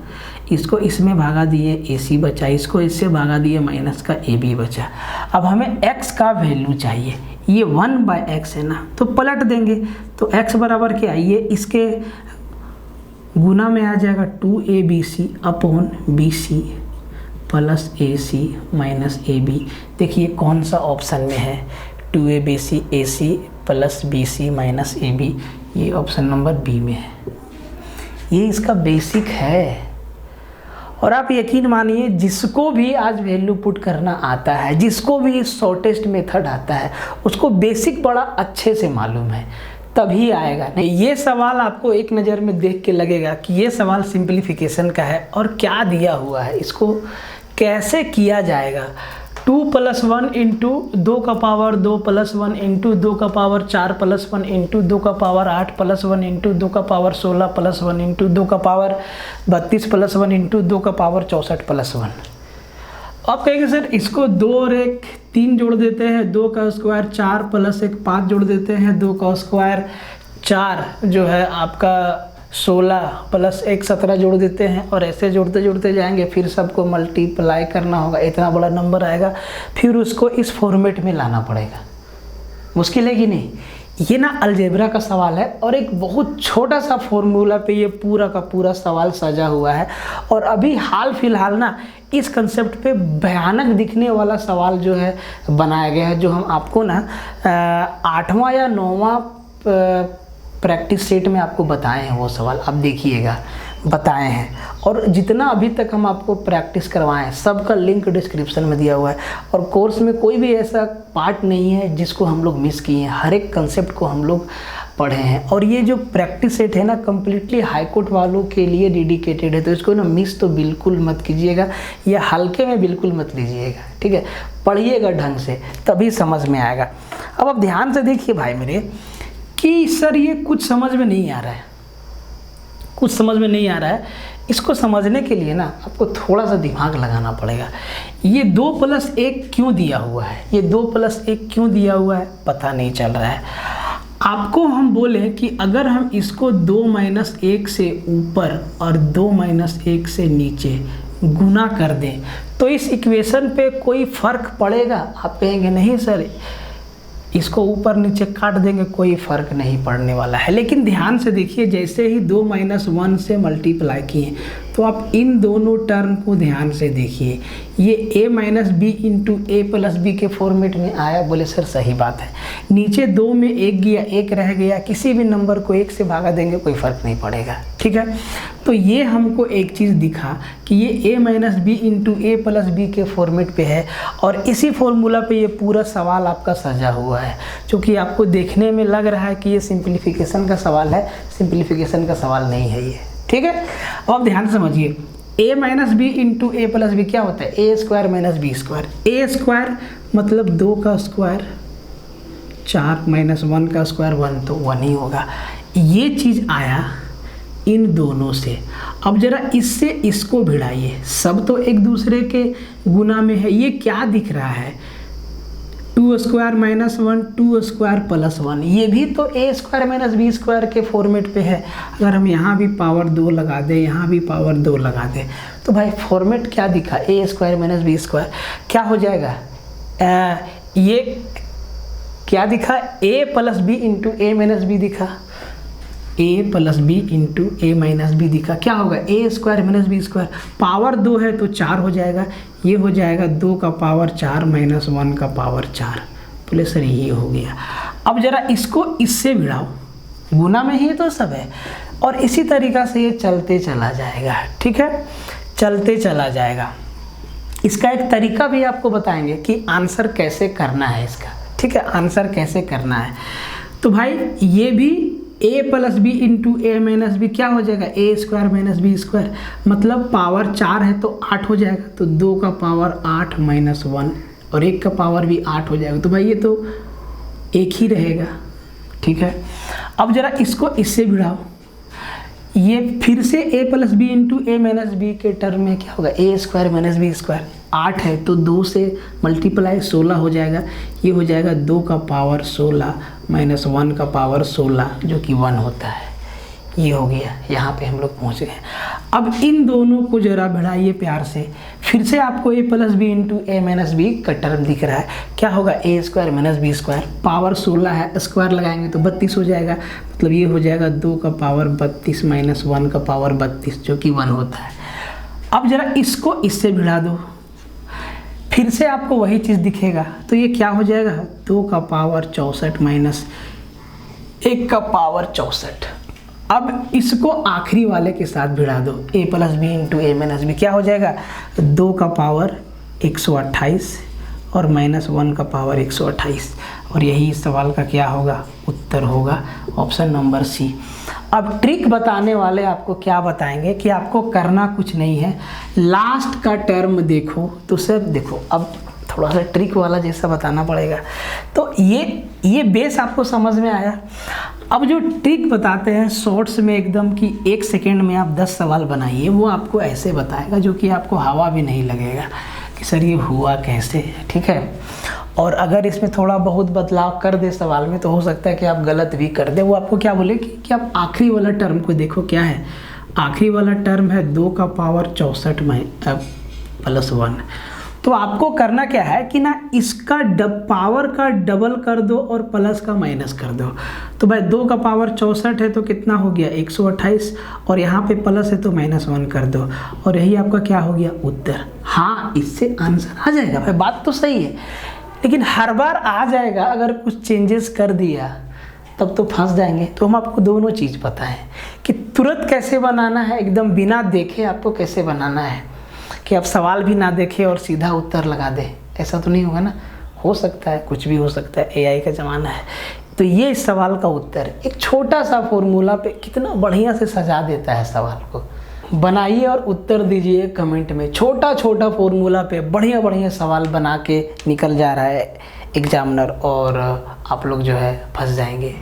A: इसको इसमें भागा दिए ए सी बचा, इसको इससे भागा दिए माइनस का ए बी बचा। अब हमें x का वैल्यू चाहिए, ये 1/x है ना, तो पलट देंगे। तो x बराबर क्या, ये इसके गुना में आ जाएगा 2abc upon bc plus ac minus ab। देखिए कौन सा ऑप्शन में है, 2abc ac plus bc minus ab, ये ऑप्शन नंबर बी में है। ये इसका बेसिक है। और आप यकीन मानिए जिसको भी आज वैल्यू पुट करना आता है, जिसको भी शॉर्टेस्ट मेथड आता है, उसको बेसिक बड़ा अच्छे से मालूम है, तभी आएगा। नहीं, ये सवाल आपको एक नज़र में देख के लगेगा कि ये सवाल सिंप्लीफिकेशन का है और क्या दिया हुआ है, इसको कैसे किया जाएगा। 2 + 1 इंटू 2 का पावर 2 + 1 इंटू 2 का पावर 4 + 1 इंटू 2 का पावर 8 + 1 इंटू 2 का पावर 16 + 1 इंटू 2 का पावर 32 + 1 इंटू 2 का पावर 64 + 1। अब कहेंगे सर इसको 2 और 1 3 जोड़ देते हैं, 2 का स्क्वायर 4 + 1 5 जोड़ देते हैं, 2 का स्क्वायर 4 जो है आपका 16 + 1 17 जोड़ देते हैं, और ऐसे जोड़ते जोड़ते जाएंगे, फिर सबको मल्टीप्लाई करना होगा, इतना बड़ा नंबर आएगा, फिर उसको इस फॉर्मेट में लाना पड़ेगा। मुश्किल है कि नहीं? ये ना अलजेब्रा का सवाल है और एक बहुत छोटा सा फॉर्मूला पे ये पूरा का पूरा सवाल सजा हुआ है। और अभी हाल फिलहाल ना इस कंसेप्ट पे भयानक दिखने वाला सवाल जो है बनाया गया है, जो हम आपको ना 8वां या 9वां प्रैक्टिस सेट में आपको बताए हैं। वो सवाल आप देखिएगा, बताए हैं, और जितना अभी तक हम आपको प्रैक्टिस करवाएं सबका लिंक डिस्क्रिप्शन में दिया हुआ है। और कोर्स में कोई भी ऐसा पार्ट नहीं है जिसको हम लोग मिस किए हैं, हर एक कंसेप्ट को हम लोग पढ़े हैं। और ये जो प्रैक्टिस सेट है ना कम्प्लीटली हाई कोर्ट वालों के लिए डेडिकेटेड है, तो इसको ना मिस तो बिल्कुल मत कीजिएगा, या हल्के में बिल्कुल मत लीजिएगा, ठीक है? पढ़िएगा ढंग से, तभी समझ में आएगा। अब आप ध्यान से देखिए भाई मेरे कि सर ये कुछ समझ में नहीं आ रहा है, कुछ समझ में नहीं आ रहा है। इसको समझने के लिए ना आपको थोड़ा सा दिमाग लगाना पड़ेगा। ये 2 + 1 क्यों दिया हुआ है, ये 2 + 1 क्यों दिया हुआ है पता नहीं चल रहा है आपको। हम बोले कि अगर हम इसको 2 - 1 से ऊपर और 2 - 1 से नीचे गुना कर दें तो इस इक्वेशन पे कोई फ़र्क पड़ेगा? आप कहेंगे नहीं सर, इसको ऊपर नीचे काट देंगे कोई फ़र्क नहीं पड़ने वाला है। लेकिन ध्यान से देखिए, जैसे ही 2 - 1 से मल्टीप्लाई किए तो आप इन दोनों टर्म को ध्यान से देखिए, ये a - b into a + b के फॉर्मेट में आया। बोले सर सही बात है, नीचे 2 में 1 गया, 1 रह गया, किसी भी नंबर को 1 से भागा देंगे कोई फ़र्क नहीं पड़ेगा, ठीक है? तो ये हमको एक चीज़ दिखा कि ये a - b into a + b के फॉर्मेट पे है, और इसी फॉर्मूला पे ये पूरा सवाल आपका सजा हुआ है। क्योंकि आपको देखने में लग रहा है कि ये सिंप्लीफिकेशन का सवाल है, सिंप्लीफिकेशन का सवाल नहीं है ये, ठीक है? अब आप ध्यान से समझिए, a - b into a + b क्या होता है? a² - b²। a² मतलब 2 का स्क्वायर, 4 - 1 का स्क्वायर 1, तो 1 ही होगा। ये चीज़ आया इन दोनों से। अब जरा इससे इसको भिड़ाइए, सब तो एक दूसरे के गुना में है। ये क्या दिख रहा है? 2² - 1 2² + 1, ये भी तो a² - b² के फॉर्मेट पे है। अगर हम यहाँ भी पावर 2 लगा दें, यहाँ भी पावर 2 लगा दें, तो भाई फॉर्मेट क्या दिखा? a² - b²। क्या हो जाएगा? ये क्या दिखा? a + b into a - b दिखा, a + b into a - b दिखा। क्या होगा? a² - b²। पावर 2 है तो 4 हो जाएगा, ये हो जाएगा 2 का पावर 4 - 1 का पावर 4। बोले सर ये हो गया। अब जरा इसको इससे भिड़ाओ, गुना में ही तो सब है, और इसी तरीक़ा से ये चलते चला जाएगा, ठीक है? चलते चला जाएगा। इसका एक तरीका भी आपको बताएंगे कि आंसर कैसे करना है इसका, ठीक है? आंसर कैसे करना है। तो भाई ये भी a + b into a - b क्या हो जाएगा? a² - b², मतलब पावर 4 है तो 8 हो जाएगा, तो 2 का पावर 8 - 1 और 1 का पावर भी 8 हो जाएगा। तो भाई ये तो एक ही रहेगा, ठीक है? अब जरा इसको इससे भिड़ाओ, ये फिर से a + b into a - b के टर्म में क्या होगा? a² - b²। 8 है तो 2 से मल्टीप्लाई 16 हो जाएगा। ये हो जाएगा 2 का पावर 16 माइनस 1 का पावर 16 जो कि 1 होता है। ये हो गया, यहाँ पे हम लोग पहुँच गए। अब इन दोनों को जरा बढ़ाइए प्यार से, फिर से आपको a plus B into A minus B का टर्म दिख रहा है। क्या होगा, a square minus b square, power 16 है, स्क्वायर लगाएंगे तो 32 हो जाएगा। मतलब ये हो जाएगा 2 का पावर 32 माइनस 1 का पावर 32 जो कि 1 होता है। अब जरा इसको इससे भिड़ा दो, फिर से आपको वही चीज़ दिखेगा। तो ये क्या हो जाएगा, 2 का पावर 64 माइनस 1 का पावर 64। अब इसको आखिरी वाले के साथ भिड़ा दो, a plus B into A minus B, क्या हो जाएगा 2 का पावर 128 और माइनस 1 का पावर 128। और यही इस सवाल का क्या होगा, उत्तर होगा, ऑप्शन नंबर सी। अब ट्रिक बताने वाले आपको क्या बताएंगे कि आपको करना कुछ नहीं है, लास्ट का टर्म देखो। तो सर देखो, अब थोड़ा सा ट्रिक वाला जैसा बताना पड़ेगा। तो ये बेस आपको समझ में आया। अब जो ट्रिक बताते हैं शॉर्ट्स में एकदम कि 1 सेकेंड में आप 10 सवाल बनाइए, वो आपको ऐसे बताएगा जो कि आपको हवा भी नहीं लगेगा कि सर ये हुआ कैसे, ठीक है। और अगर इसमें थोड़ा बहुत बदलाव कर दे सवाल में तो हो सकता है कि आप गलत भी कर दे। वो आपको क्या बोले कि आप आखिरी वाला टर्म को देखो, क्या है आखिरी वाला टर्म है 2 का पावर 64 प्लस 1। तो आपको करना क्या है कि ना इसका पावर का डबल कर दो और प्लस का माइनस कर दो। तो भाई 2 का पावर 64 है तो कितना हो गया 128, और यहाँ पे प्लस है तो माइनस 1 कर दो, और यही आपका क्या हो गया उत्तर। हाँ, इससे आंसर आ जाएगा भाई, बात तो सही है, लेकिन हर बार आ जाएगा। अगर कुछ चेंजेस कर दिया तब तो फंस जाएंगे। तो हम आपको दोनों चीज़ पता है कि तुरंत कैसे बनाना है, एकदम बिना देखे आपको कैसे बनाना है, कि आप सवाल भी ना देखें और सीधा उत्तर लगा दें, ऐसा तो नहीं होगा ना। हो सकता है, कुछ भी हो सकता है, एआई का ज़माना है। तो ये इस सवाल का उत्तर, एक छोटा सा फॉर्मूला पे कितना बढ़िया से सजा देता है सवाल को। बनाइए और उत्तर दीजिए कमेंट में। छोटा छोटा फॉर्मूला पे बढ़िया बढ़िया सवाल बना के निकल जा रहा है एग्जामिनर, और आप लोग जो है फंस जाएंगे।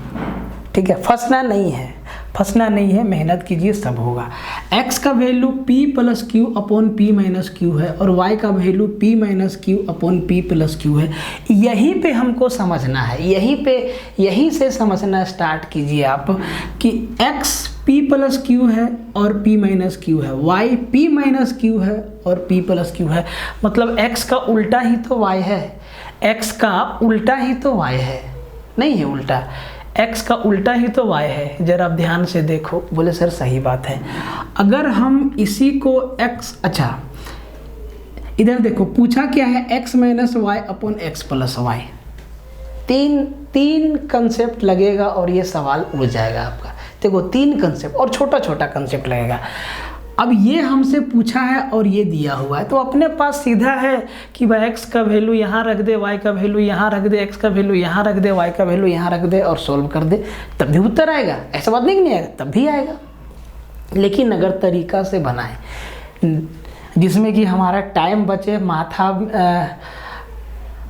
A: ठीक है, फंसना नहीं है, मेहनत कीजिए, सब होगा। x का value p plus Q upon p minus Q है, और y का value p minus Q upon p plus Q है। यहीं पे हमको समझना है, यहीं से समझना स्टार्ट कीजिए आप कि x p प्लस क्यू है और p माइनस क्यू है, y p माइनस क्यू है और p प्लस क्यू है। मतलब x का उल्टा ही तो y है, x का उल्टा ही तो y है, नहीं है उल्टा, x का उल्टा ही तो y है। जरा आप ध्यान से देखो। बोले सर सही बात है। अगर हम इसी को x, अच्छा इधर देखो, पूछा क्या है, x minus Y upon X plus Y. तीन कंसेप्ट लगेगा और ये सवाल उड़ जाएगा आपका। देखो 3 कंसेप्ट और छोटा छोटा कंसेप्ट लगेगा। अब ये हमसे पूछा है और ये दिया हुआ है, तो अपने पास सीधा है कि भाई x का वैल्यू यहाँ रख दे, y का वैल्यू यहाँ रख दे, x का वैल्यू यहाँ रख दे, y का वैल्यू यहाँ रख दे और सोल्व कर दे, तब भी उत्तर आएगा। ऐसा बात नहीं आएगा, तब भी आएगा। लेकिन अगर तरीका से बनाए जिसमें कि हमारा टाइम बचे,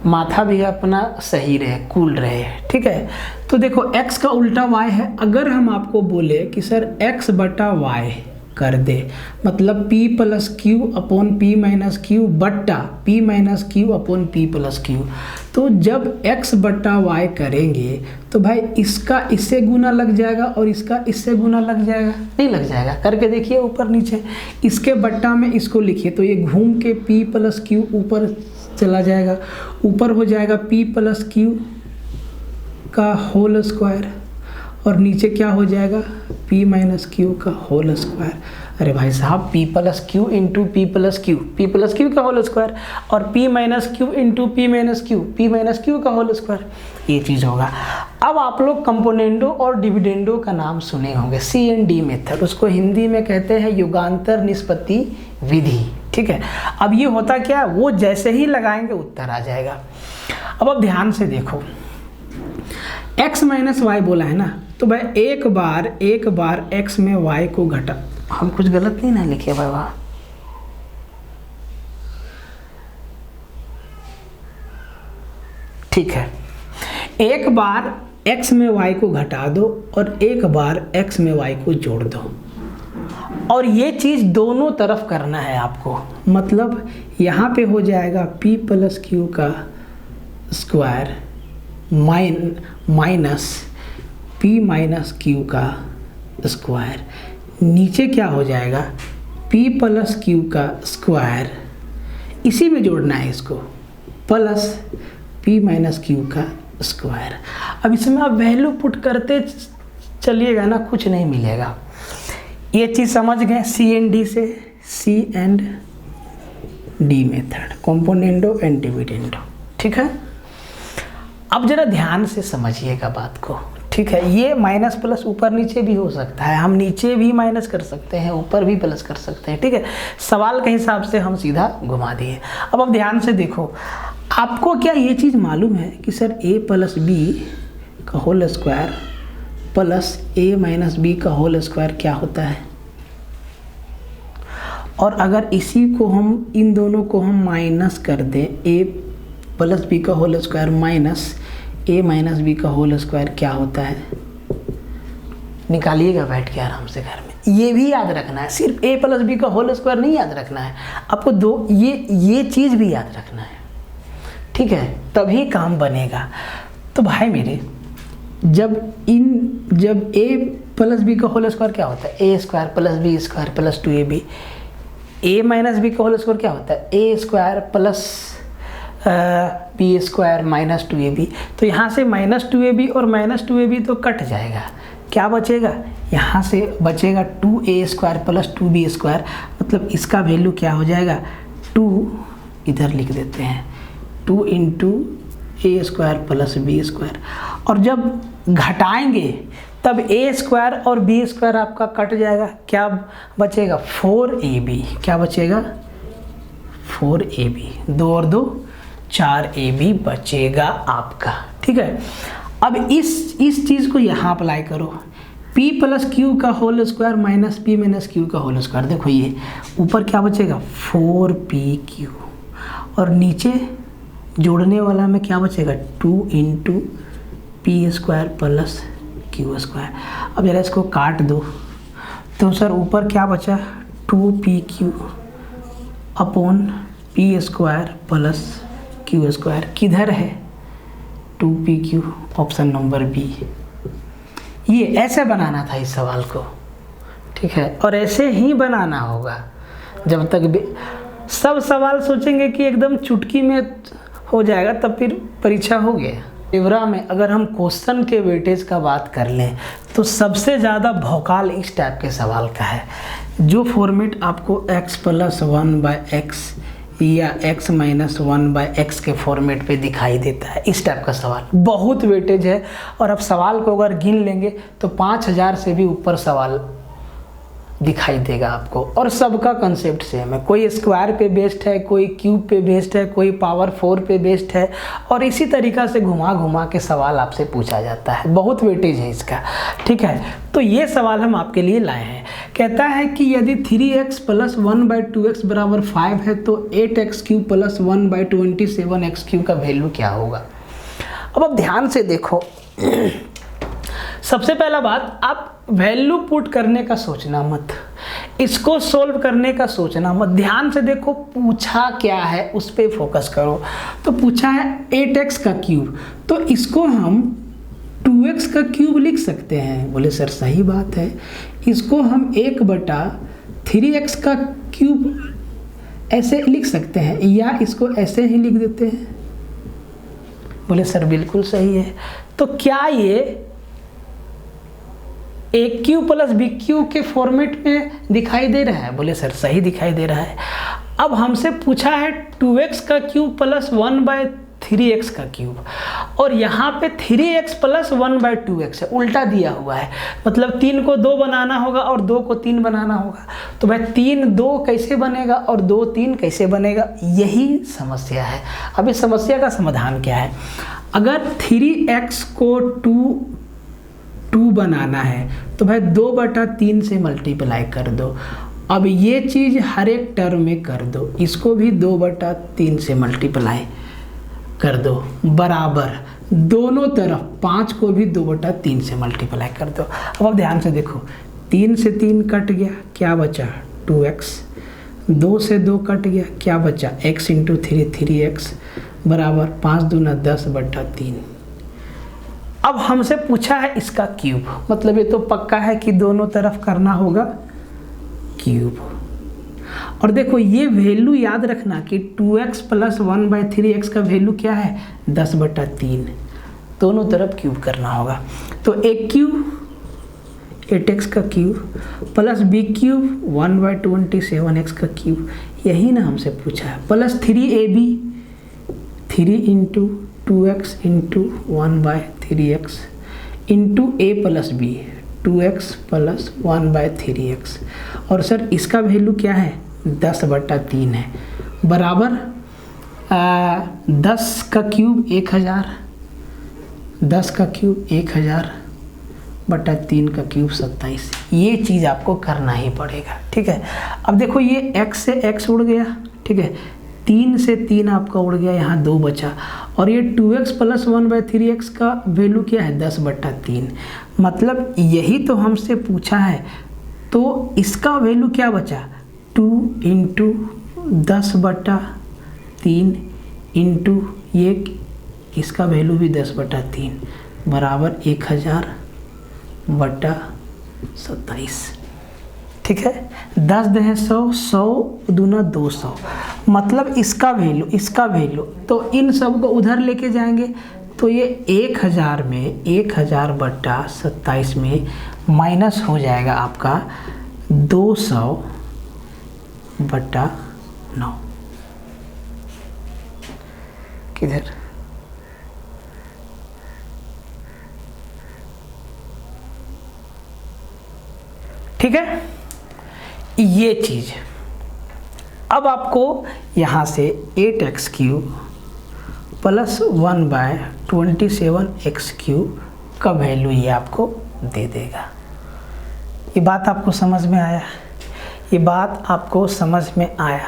A: माथा भी अपना सही रहे, कूल रहे, ठीक है। तो देखो x का उल्टा y है। अगर हम आपको बोले कि सर x बटा y कर दे, मतलब p plus Q upon p minus Q बट्टा p minus Q upon p plus Q, तो जब x बट्टा y करेंगे तो भाई इसका इससे गुना लग जाएगा और इसका इससे गुना लग जाएगा, नहीं लग जाएगा। करके देखिए ऊपर नीचे, इसके बट्टा में इसको लिखिए तो ये घूम के p प्लस क्यू ऊपर चला जाएगा, ऊपर हो जाएगा p प्लस क्यू का होल स्क्वायर, और नीचे क्या हो जाएगा p माइनस क्यू का होल स्क्वायर। अरे भाई साहब, p plus Q into p plus Q का होल स्क्वायर, और p minus Q into p minus Q का होल स्क्वायर, ये चीज़ होगा। अब आप लोग कंपोनेंडो और डिविडेंडो का नाम सुने होंगे, CND मेथड, उसको हिंदी में कहते हैं युगांतर निष्पत्ति विधि, ठीक है। अब ये होता क्या है, वो जैसे ही लगाएंगे उत्तर आ जाएगा। अब ध्यान से देखो, x माइनस वाई बोला है ना, तो भाई एक बार x में y को घटा, हम कुछ गलत नहीं ना लिखे भाई, वहाँ ठीक है। एक बार x में y को घटा दो और एक बार x में y को जोड़ दो, और ये चीज़ दोनों तरफ करना है आपको, मतलब यहाँ पे हो जाएगा p प्लस क्यू का square minus p minus Q का स्क्वायर, नीचे क्या हो जाएगा p प्लस क्यू का स्क्वायर, इसी में जोड़ना है इसको, प्लस p माइनस क्यू का स्क्वायर। अब इसमें आप वैल्यू पुट करते चलिएगा ना, कुछ नहीं मिलेगा। ये चीज़ समझ गए, सी एंड डी से, C and D method, componendo and dividendo, ठीक है। अब जरा ध्यान से समझिएगा बात को, ठीक है। ये माइनस प्लस ऊपर नीचे भी हो सकता है, हम नीचे भी माइनस कर सकते हैं, ऊपर भी प्लस कर सकते हैं, ठीक है। सवाल के हिसाब से हम सीधा घुमा दिए। अब ध्यान से देखो, आपको क्या ये चीज़ मालूम है कि सर a प्लस बी का whole square plus a minus B का होल स्क्वायर क्या होता है? और अगर इसी को हम, इन दोनों को हम माइनस कर दें, a प्लस बी का whole square minus a minus B का होल स्क्वायर क्या होता है? निकालिएगा बैठ के आराम से घर में। ये भी याद रखना है, सिर्फ a प्लस बी का होल स्क्वायर नहीं याद रखना है आपको, दो ये चीज़ भी याद रखना है, ठीक है, तभी काम बनेगा। तो भाई मेरे, जब a प्लस बी का होल स्क्वायर क्या होता है? a square plus B square plus 2ab। a minus B का होल स्क्वायर क्या होता है? a square plus B square minus 2ab। तो यहाँ से माइनस 2ab और माइनस 2ab तो कट जाएगा, क्या बचेगा? यहाँ से बचेगा 2a square plus 2b square, मतलब इसका वैल्यू क्या हो जाएगा? 2 इधर लिख देते हैं, 2 इंटू ए स्क्वायर प्लस बी स्क्वायर। और जब घटाएंगे तब a स्क्वायर और b स्क्वायर आपका कट जाएगा, क्या बचेगा? 4ab। क्या बचेगा? 4ab। 2 और 2 4ab बचेगा आपका, ठीक है। अब इस चीज़ को यहाँ अप्लाई करो, p प्लस क्यू का whole square minus p minus Q का होल स्क्वायर। देखो ये ऊपर क्या बचेगा? 4pq, और नीचे जोड़ने वाला में क्या बचेगा? 2 into P square plus Q square. अब जरा इसको काट दो, तो सर ऊपर क्या बचा? 2pq upon P square plus Q square. किधर है 2pq? Option number B. ये ऐसे बनाना था इस सवाल को, ठीक है, और ऐसे ही बनाना होगा। जब तक भी सब सवाल सोचेंगे कि एकदम चुटकी में हो जाएगा, तब फिर परीक्षा हो गया। एवरा में अगर हम क्वेश्चन के वेटेज का बात कर लें तो सबसे ज़्यादा भौकाल इस टाइप के सवाल का है, जो फॉर्मेट आपको x प्लस 1/x या x माइनस 1/x के फॉर्मेट पे दिखाई देता है। इस टाइप का सवाल बहुत वेटेज है, और अब सवाल को अगर गिन लेंगे तो 5000 से भी ऊपर सवाल दिखाई देगा आपको, और सबका कंसेप्ट सेम है। कोई स्क्वायर पे बेस्ड है, कोई क्यूब पे बेस्ड है, कोई पावर 4 पे बेस्ड है, और इसी तरीक़ा से घुमा घुमा के सवाल आपसे पूछा जाता है। बहुत वेटेज है इसका, ठीक है। तो ये सवाल हम आपके लिए लाए हैं। कहता है कि यदि 3x प्लस 1/2x बराबर 5 है तो 8x³ प्लस 1/27x³ का वैल्यू क्या होगा? अब ध्यान से देखो, सबसे पहला बात, आप वैल्यू पुट करने का सोचना मत, इसको सोल्व करने का सोचना मत। ध्यान से देखो पूछा क्या है, उस पर फोकस करो। तो पूछा है 8x का क्यूब, तो इसको हम 2x का क्यूब लिख सकते हैं। बोले सर सही बात है, इसको हम 1/3x का क्यूब ऐसे लिख सकते हैं, या इसको ऐसे ही लिख देते हैं। बोले सर बिल्कुल सही है। तो क्या ये AQ प्लस BQ के फॉर्मेट में दिखाई दे रहा है? बोले सर सही दिखाई दे रहा है। अब हमसे पूछा है 2x का क्यूब प्लस 1/3x का क्यूब, और यहाँ पे 3x प्लस 1/2x है, उल्टा दिया हुआ है, मतलब 3 को 2 बनाना होगा और 2 को 3 बनाना होगा। तो भाई 3 2 कैसे बनेगा और 2 3 कैसे बनेगा? यही समस्या है। अब इस समस्या का समाधान क्या है? अगर 3x को 2 बनाना है तो भाई 2/3 से मल्टीप्लाई कर दो। अब ये चीज़ हर एक टर्म में कर दो, इसको भी 2/3 से मल्टीप्लाई कर दो, बराबर दोनों तरफ 5 को भी 2/3 से मल्टीप्लाई कर दो। अब ध्यान से देखो, 3 से 3 कट गया, क्या बचा 2x, 2 से 2 कट गया, क्या बचा x इंटू 3 3x बराबर 5 दूना 10/3। अब हमसे पूछा है इसका क्यूब, मतलब ये तो पक्का है कि दोनों तरफ करना होगा क्यूब। और देखो ये वैल्यू याद रखना कि 2x प्लस 1/3x का वैल्यू क्या है 10/3, दोनों तरफ क्यूब करना होगा। तो एक क्यूब 8x का cube plus b cube 1/27x का क्यूब, यही ना हमसे पूछा है, plus 3ab 3 into 2x into 1/3x into a plus b 2x plus 1/3x। और सर इसका वैल्यू क्या है 10/3 है, बराबर 10 का क्यूब 1000, 10 का क्यूब 1000/3 का क्यूब 27। ये चीज़ आपको करना ही पड़ेगा, ठीक है। अब देखो ये x से x उड़ गया, ठीक है, 3 से 3 आपका उड़ गया, यहाँ 2 बचा, और ये 2x प्लस 1/3x का वैल्यू क्या है 10/3, मतलब यही तो हमसे पूछा है। तो इसका वैल्यू क्या बचा 2 इंटू 10/3 इंटू ये इसका वैल्यू भी 10/3 बराबर 1000/27, ठीक है। 10 दहे 100, 100 दूना 200, मतलब इसका वैल्यू तो इन सब को उधर लेके जाएंगे, तो ये 1000 में 1000/27 में माइनस हो जाएगा आपका 200/9, किधर ठीक है ये चीज। अब आपको यहाँ से 8x cube plus 1/27x cube का वैल्यू ये आपको दे देगा। ये बात आपको समझ में आया, ये बात आपको समझ में आया।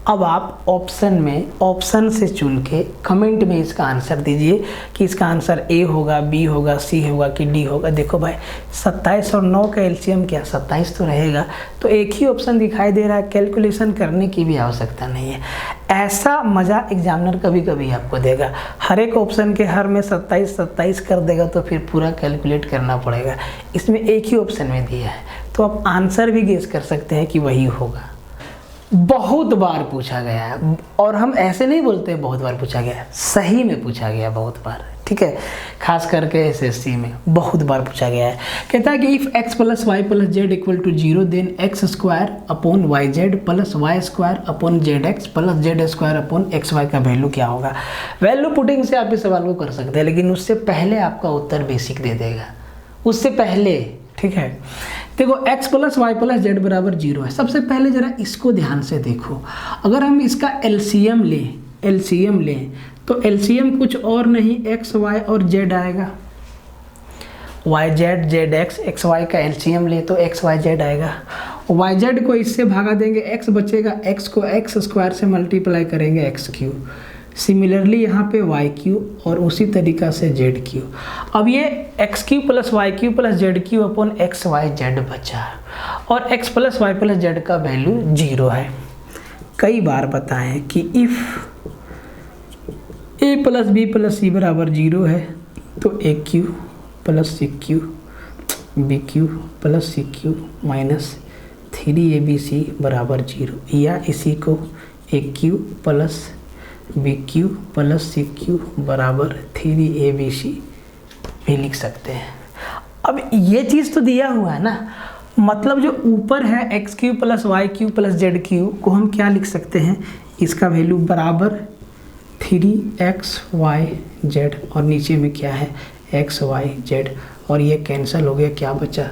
A: अब आप ऑप्शन से चुन के कमेंट में इसका आंसर दीजिए कि इसका आंसर ए होगा, बी होगा, सी होगा कि डी होगा। देखो भाई 27 और 9 का एलसीएम क्या 27 तो रहेगा, तो एक ही ऑप्शन दिखाई दे रहा है, कैलकुलेशन करने की भी आवश्यकता नहीं है। ऐसा मज़ा एग्जामिनर कभी कभी आपको देगा, हर एक ऑप्शन के हर में 27 कर देगा, तो फिर पूरा कैलकुलेट करना पड़ेगा। इसमें एक ही ऑप्शन में दिया है, तो आप आंसर भी गेस कर सकते हैं कि वही होगा। बहुत बार पूछा गया है, और हम ऐसे नहीं बोलते बहुत बार पूछा गया है, सही में पूछा गया बहुत बार, ठीक है। खास करके एसएससी में बहुत बार पूछा गया है। कहता है कि if x plus Y plus Z equal to 0 then x square upon Y Z plus Y square upon Z X plus Z square upon x Y का वैल्यू क्या होगा। वैल्यू पुटिंग से आप इस सवाल को कर सकते हैं, लेकिन उससे पहले आपका उत्तर बेसिक दे देगा, उससे पहले, ठीक है। देखो x plus Y plus Z बराबर 0 है। सबसे पहले जरा इसको ध्यान से देखो, अगर हम इसका एलसीएम लें तो एलसीएम कुछ और नहीं x वाई और z आएगा, y z z x, x Y का एलसीएम ले तो एक्स वाई जेड आएगा। वाई जेड को इससे भागा देंगे, x बचेगा, x को एक्स स्क्वायर से मल्टीप्लाई करेंगे एक्स क्यूब, सिमिलरली यहाँ पे वाई क्यूब और उसी तरीक़ा से जेड क्यूब। अब ये x cube plus y cube plus z cube upon x y z बचा है, और x plus Y plus z का वैल्यू 0 है। कई बार बताएं कि if a plus b plus c बराबर 0 है तो a cube plus c cube b cube plus c cube minus 3abc बराबर 0, या इसी को a cube plus b cube plus c cube बराबर 3abc भी लिख सकते हैं। अब ये चीज़ तो दिया हुआ है ना, मतलब जो ऊपर है x q plus y q plus z q को हम क्या लिख सकते हैं, इसका वैल्यू बराबर 3xyz, और नीचे में क्या है xyz, और ये कैंसिल हो गया, क्या बचा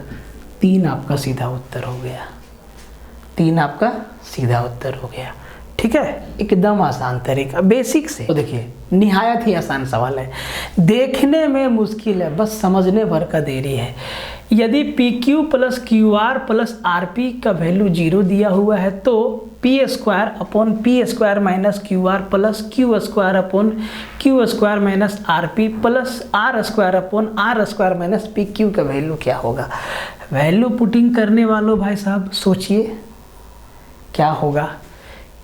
A: 3 आपका सीधा उत्तर हो गया, 3 आपका सीधा उत्तर हो गया, ठीक है। एकदम आसान तरीका बेसिक से। तो देखिए निहायत ही आसान सवाल है, देखने में मुश्किल है, बस समझने भर का देरी है। यदि p q plus q r plus r p का वैल्यू 0 दिया हुआ है तो p square upon P square minus q r plus Q square upon q square minus r p plus r square upon r square minus p q का value क्या होगा। Value putting करने वालों भाई साहब सोचिए क्या होगा।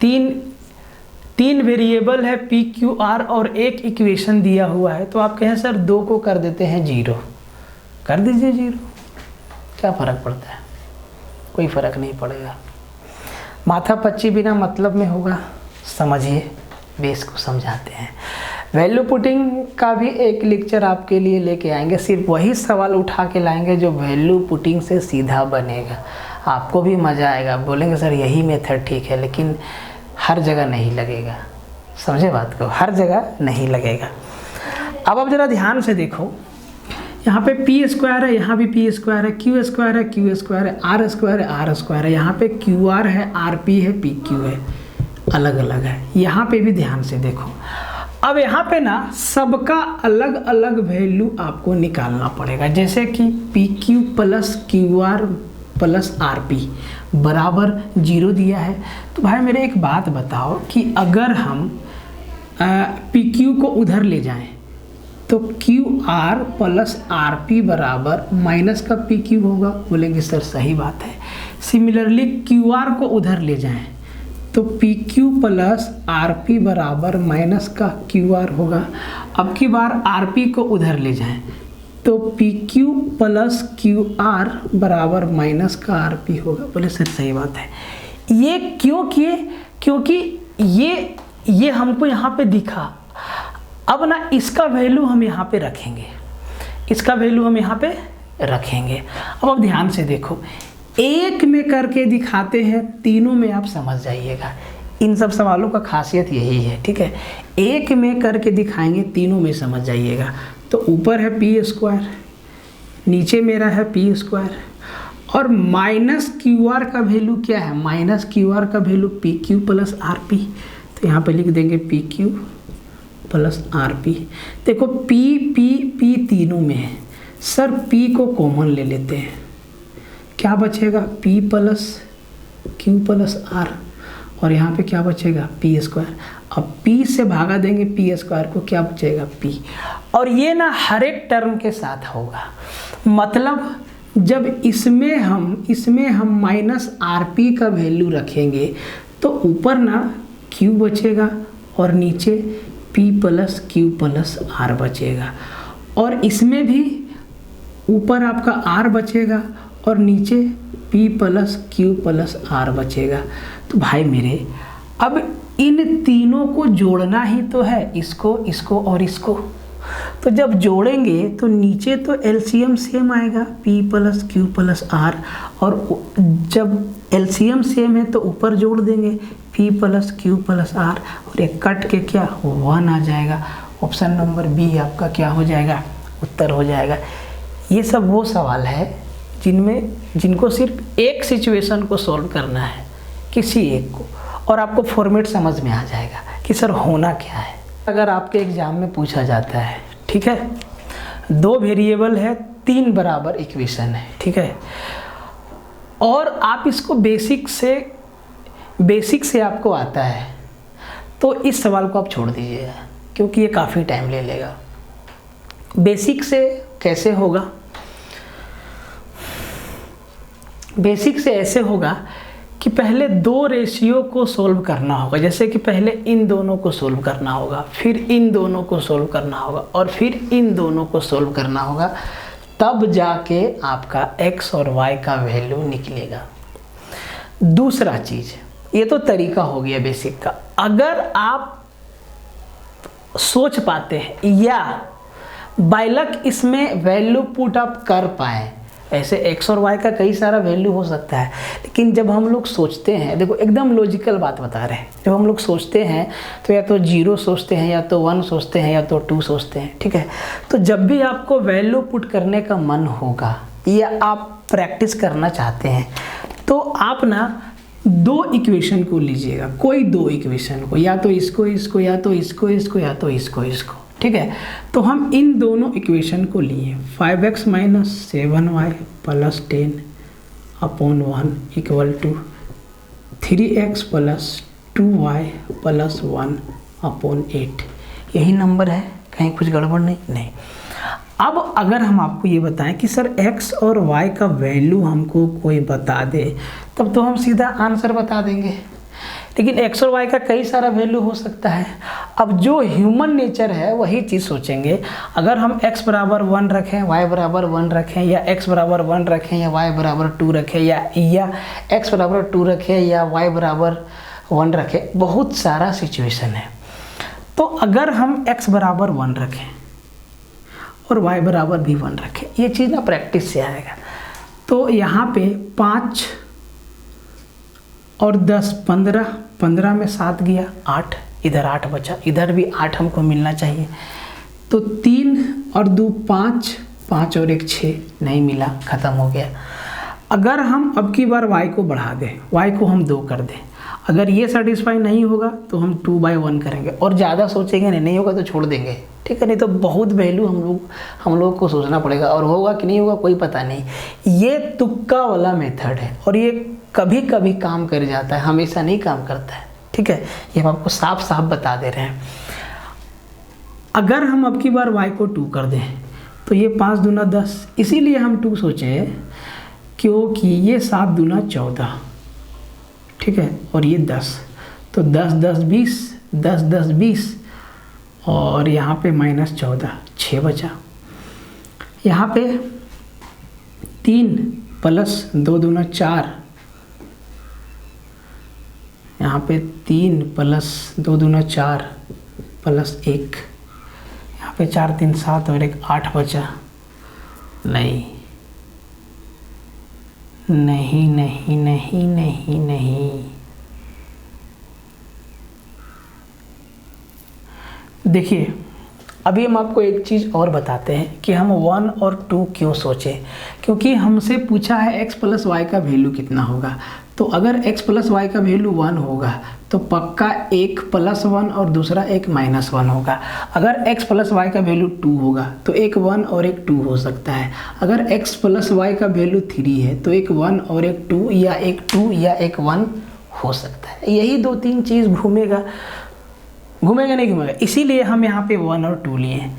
A: तीन वेरिएबल है पी क्यू आर और एक इक्वेशन दिया हुआ है, तो आप कहें सर 2 को कर देते हैं 0, कर दीजिए 0, क्या फ़र्क पड़ता है, कोई फ़र्क नहीं पड़ेगा। माथा पच्ची बिना मतलब में होगा, समझिए, बेस को समझाते हैं। वैल्यू पुटिंग का भी एक लेक्चर आपके लिए लेके आएंगे, सिर्फ वही सवाल उठा के लाएंगे जो वैल्यू पुटिंग से सीधा बनेगा, आपको भी मज़ा आएगा, बोलेंगे सर यही मेथड ठीक है, लेकिन हर जगह नहीं लगेगा, समझे बात को, हर जगह नहीं लगेगा। अब आप ज़रा ध्यान से देखो, यहाँ पे पी स्क्वायर है, यहाँ भी पी स्क्वायर है, क्यू स्क्वायर है, क्यू स्क्वायर है, आर स्क्वायर है, आर स्क्वायर है, यहाँ पे क्यू आर है, आर पी है, पी क्यू है, अलग अलग है। यहाँ पे भी ध्यान से देखो, अब यहाँ पे ना सबका अलग अलग वैल्यू आपको निकालना पड़ेगा, जैसे कि P q plus q r plus r P बराबर 0 दिया है। तो भाई मेरे एक बात बताओ कि अगर हम पी क्यू को उधर ले जाएं तो Q r plus r P बराबर माइनस का पी क्यू होगा, बोलेंगे सर सही बात है। सिमिलरली क्यू आर को उधर ले जाएं तो P q plus r P बराबर माइनस का क्यू आर होगा। अब की बार आर पी को उधर ले जाएं तो P q plus q are बराबर माइनस का आर पी होगा, बोले सर सही बात है। ये क्यों किए, क्योंकि ये हमको यहाँ पे दिखा। अब ना इसका वैल्यू हम यहाँ पे रखेंगे, इसका वैल्यू हम यहाँ पे रखेंगे। अब आप ध्यान से देखो, एक में करके दिखाते हैं, तीनों में आप समझ जाइएगा। इन सब सवालों का खासियत यही है, ठीक है, एक में करके दिखाएंगे, तीनों में समझ जाइएगा। तो ऊपर है पी स्क्वायर, नीचे मेरा है पी स्क्वायर, और माइनस क्यू आर का वैल्यू क्या है, माइनस क्यू आर का value P q plus r P. तो यहाँ पे लिख देंगे P q plus r P. देखो पी पी पी तीनों में है, सर पी को कॉमन ले लेते हैं, क्या बचेगा p plus q plus r, और यहाँ पे क्या बचेगा पी स्क्वायर। अब पी से भागा देंगे पी स्क्वायर को, क्या बचेगा पी। और ये ना हर एक टर्म के साथ होगा, मतलब जब इसमें हम माइनस आर पी का वैल्यू रखेंगे तो ऊपर ना क्यू बचेगा और नीचे p plus q plus r बचेगा, और इसमें भी ऊपर आपका आर बचेगा और नीचे P plus q plus r बचेगा। तो भाई मेरे अब इन तीनों को जोड़ना ही तो है, इसको और इसको। तो जब जोड़ेंगे तो नीचे तो एलसीएम सेम आएगा P plus q plus r, और जब एलसीएम सेम है तो ऊपर जोड़ देंगे P plus q plus r, और एक कट के क्या 1 आ जाएगा। ऑप्शन नंबर बी आपका क्या हो जाएगा, उत्तर हो जाएगा। ये सब वो सवाल है जिनको सिर्फ एक सिचुएशन को सॉल्व करना है, किसी एक को, और आपको फॉर्मेट समझ में आ जाएगा कि सर होना क्या है। अगर आपके एग्जाम में पूछा जाता है, ठीक है, 2 वेरिएबल है, 3 बराबर इक्वेशन है, ठीक है, और आप इसको बेसिक से आपको आता है, तो इस सवाल को आप छोड़ दीजिएगा, क्योंकि ये काफ़ी टाइम ले लेगा। बेसिक से कैसे होगा, बेसिक से ऐसे होगा कि पहले 2 रेशियो को सोल्व करना होगा, जैसे कि पहले इन दोनों को सोल्व करना होगा, फिर इन दोनों को सोल्व करना होगा, और फिर इन दोनों को सोल्व करना होगा, तब जाके आपका x और y का वैल्यू निकलेगा। दूसरा चीज़, ये तो तरीका हो गया बेसिक का। अगर आप सोच पाते हैं या बाय लक इसमें वैल्यू पुट अप कर पाए, ऐसे x और y का कई सारा वैल्यू हो सकता है, लेकिन जब हम लोग सोचते हैं, देखो एकदम लॉजिकल बात बता रहे हैं, जब हम लोग सोचते हैं तो या तो 0 सोचते हैं, या तो 1 सोचते हैं, या तो 2 सोचते हैं, ठीक है। तो जब भी आपको वैल्यू पुट करने का मन होगा या आप प्रैक्टिस करना चाहते हैं, तो आप ना 2 इक्वेशन को लीजिएगा, कोई 2 इक्वेशन को, या तो इसको, या तो इसको, या तो इसको, ठीक है। तो हम इन दोनों इक्वेशन को लिए, 5x minus 7y plus 10 upon 1 equal to 3x plus 2y plus 1 upon 8। यही नंबर है, कहीं कुछ गड़बड़ नहीं। अब अगर हम आपको ये बताएं कि सर x और y का वैल्यू हमको कोई बता दे, तब तो हम सीधा आंसर बता देंगे, लेकिन x और y का कई सारा वैल्यू हो सकता है। अब जो ह्यूमन नेचर है वही चीज़ सोचेंगे। अगर हम x बराबर 1 रखें, y बराबर 1 रखें, या x बराबर 1 रखें या y बराबर 2 रखें, या x बराबर 2 रखें या y बराबर 1 रखें, बहुत सारा सिचुएशन है। तो अगर हम x बराबर 1 रखें और y बराबर भी 1 रखें, ये चीज़ ना प्रैक्टिस से आएगा। तो यहाँ पे 5 और 10 15, 15 में 7 गया 8, इधर 8 बचा, इधर भी 8 हमको मिलना चाहिए। तो 3 और 2 5, 5 और 1 6, नहीं मिला, ख़त्म हो गया। अगर हम अब की बार y को बढ़ा दें, y को हम 2 कर दें, अगर ये सेटिस्फाई नहीं होगा तो हम 2/1 करेंगे, और ज़्यादा सोचेंगे नहीं होगा तो छोड़ देंगे, ठीक है। नहीं तो बहुत वैल्यू हम लोग को सोचना पड़ेगा, और होगा कि नहीं होगा कोई पता नहीं। ये तुक्का वाला मेथड है और ये कभी कभी काम कर जाता है, हमेशा नहीं काम करता है, ठीक है। ये हम आपको साफ साफ बता दे रहे हैं। अगर हम अब की बार y को 2 कर दें तो ये 5 दूना 10, इसीलिए हम 2 सोचे क्योंकि ये 7 दूना 14, ठीक है, और ये 10, तो 10 10 20, 10 10 20, और यहाँ पे -14, 6 बचा। यहाँ पे 3 + 2 दूना 4, यहाँ पे 3 + 2 दूना 4 + 1, यहाँ पे 4 3 7 और 1 8 बचा। नहीं नहीं नहीं नहीं नहीं नहीं, देखिए अभी हम आपको एक चीज़ और बताते हैं कि हम 1 और 2 क्यों सोचे। क्योंकि हमसे पूछा है x + y का वैल्यू कितना होगा, तो अगर x + y का वैल्यू 1 होगा तो पक्का एक +1 और दूसरा एक -1 होगा। अगर x + y का वैल्यू 2 होगा तो एक 1 और एक 2 हो सकता है। अगर x + y का वैल्यू 3 है तो एक 1 और एक 2, या एक 2 या एक 1 हो सकता है। यही 2-3 चीज़ घूमेगा नहीं घूमेगा, इसीलिए हम यहाँ पे 1 और 2 लिए हैं,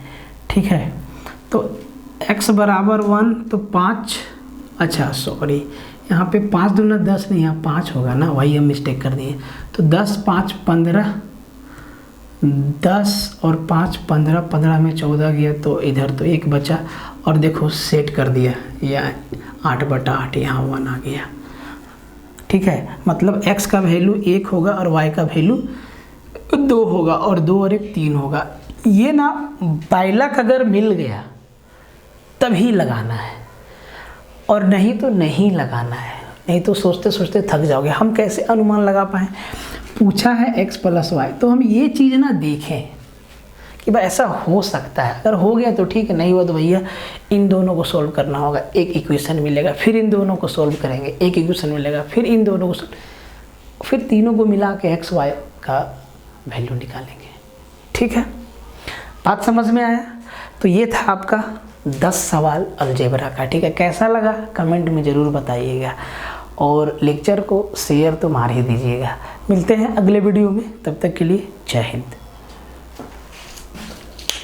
A: ठीक है। तो x बराबर 1 तो 5, अच्छा सॉरी, यहाँ पे 5 दूना 10 नहीं, यहाँ 5 होगा ना, वही हम मिस्टेक कर दिए। तो 10 5 15, 10 और 5 15, 15 में 14 गया, तो इधर तो 1 बचा, और देखो सेट कर दिया, या 8/8 यहाँ 1 आ गया, ठीक है। मतलब x का वैल्यू 1 होगा और y का वैल्यू 2 होगा, और 2 और 1 3 होगा। ये ना बाइलक अगर मिल गया तभी लगाना है, और नहीं तो नहीं लगाना है, नहीं तो सोचते सोचते थक जाओगे। हम कैसे अनुमान लगा पाएँ? पूछा है x + y, तो हम ये चीज़ ना देखें कि भाई ऐसा हो सकता है। अगर हो गया तो ठीक है, नहीं हुआ तो भैया इन दोनों को सोल्व करना होगा। एक इक्वेशन मिलेगा, फिर इन दोनों को सोल्व करेंगे, एक इक्वेशन मिलेगा, फिर इन दोनों को, फिर तीनों को मिला के x y का वैल्यू निकालेंगे, ठीक है। बात समझ में आया? तो ये था आपका 10 सवाल अलजेब्रा का, ठीक है। कैसा लगा कमेंट में ज़रूर बताइएगा, और लेक्चर को शेयर तो मार ही दीजिएगा। मिलते हैं अगले वीडियो में, तब तक के लिए जय हिंद।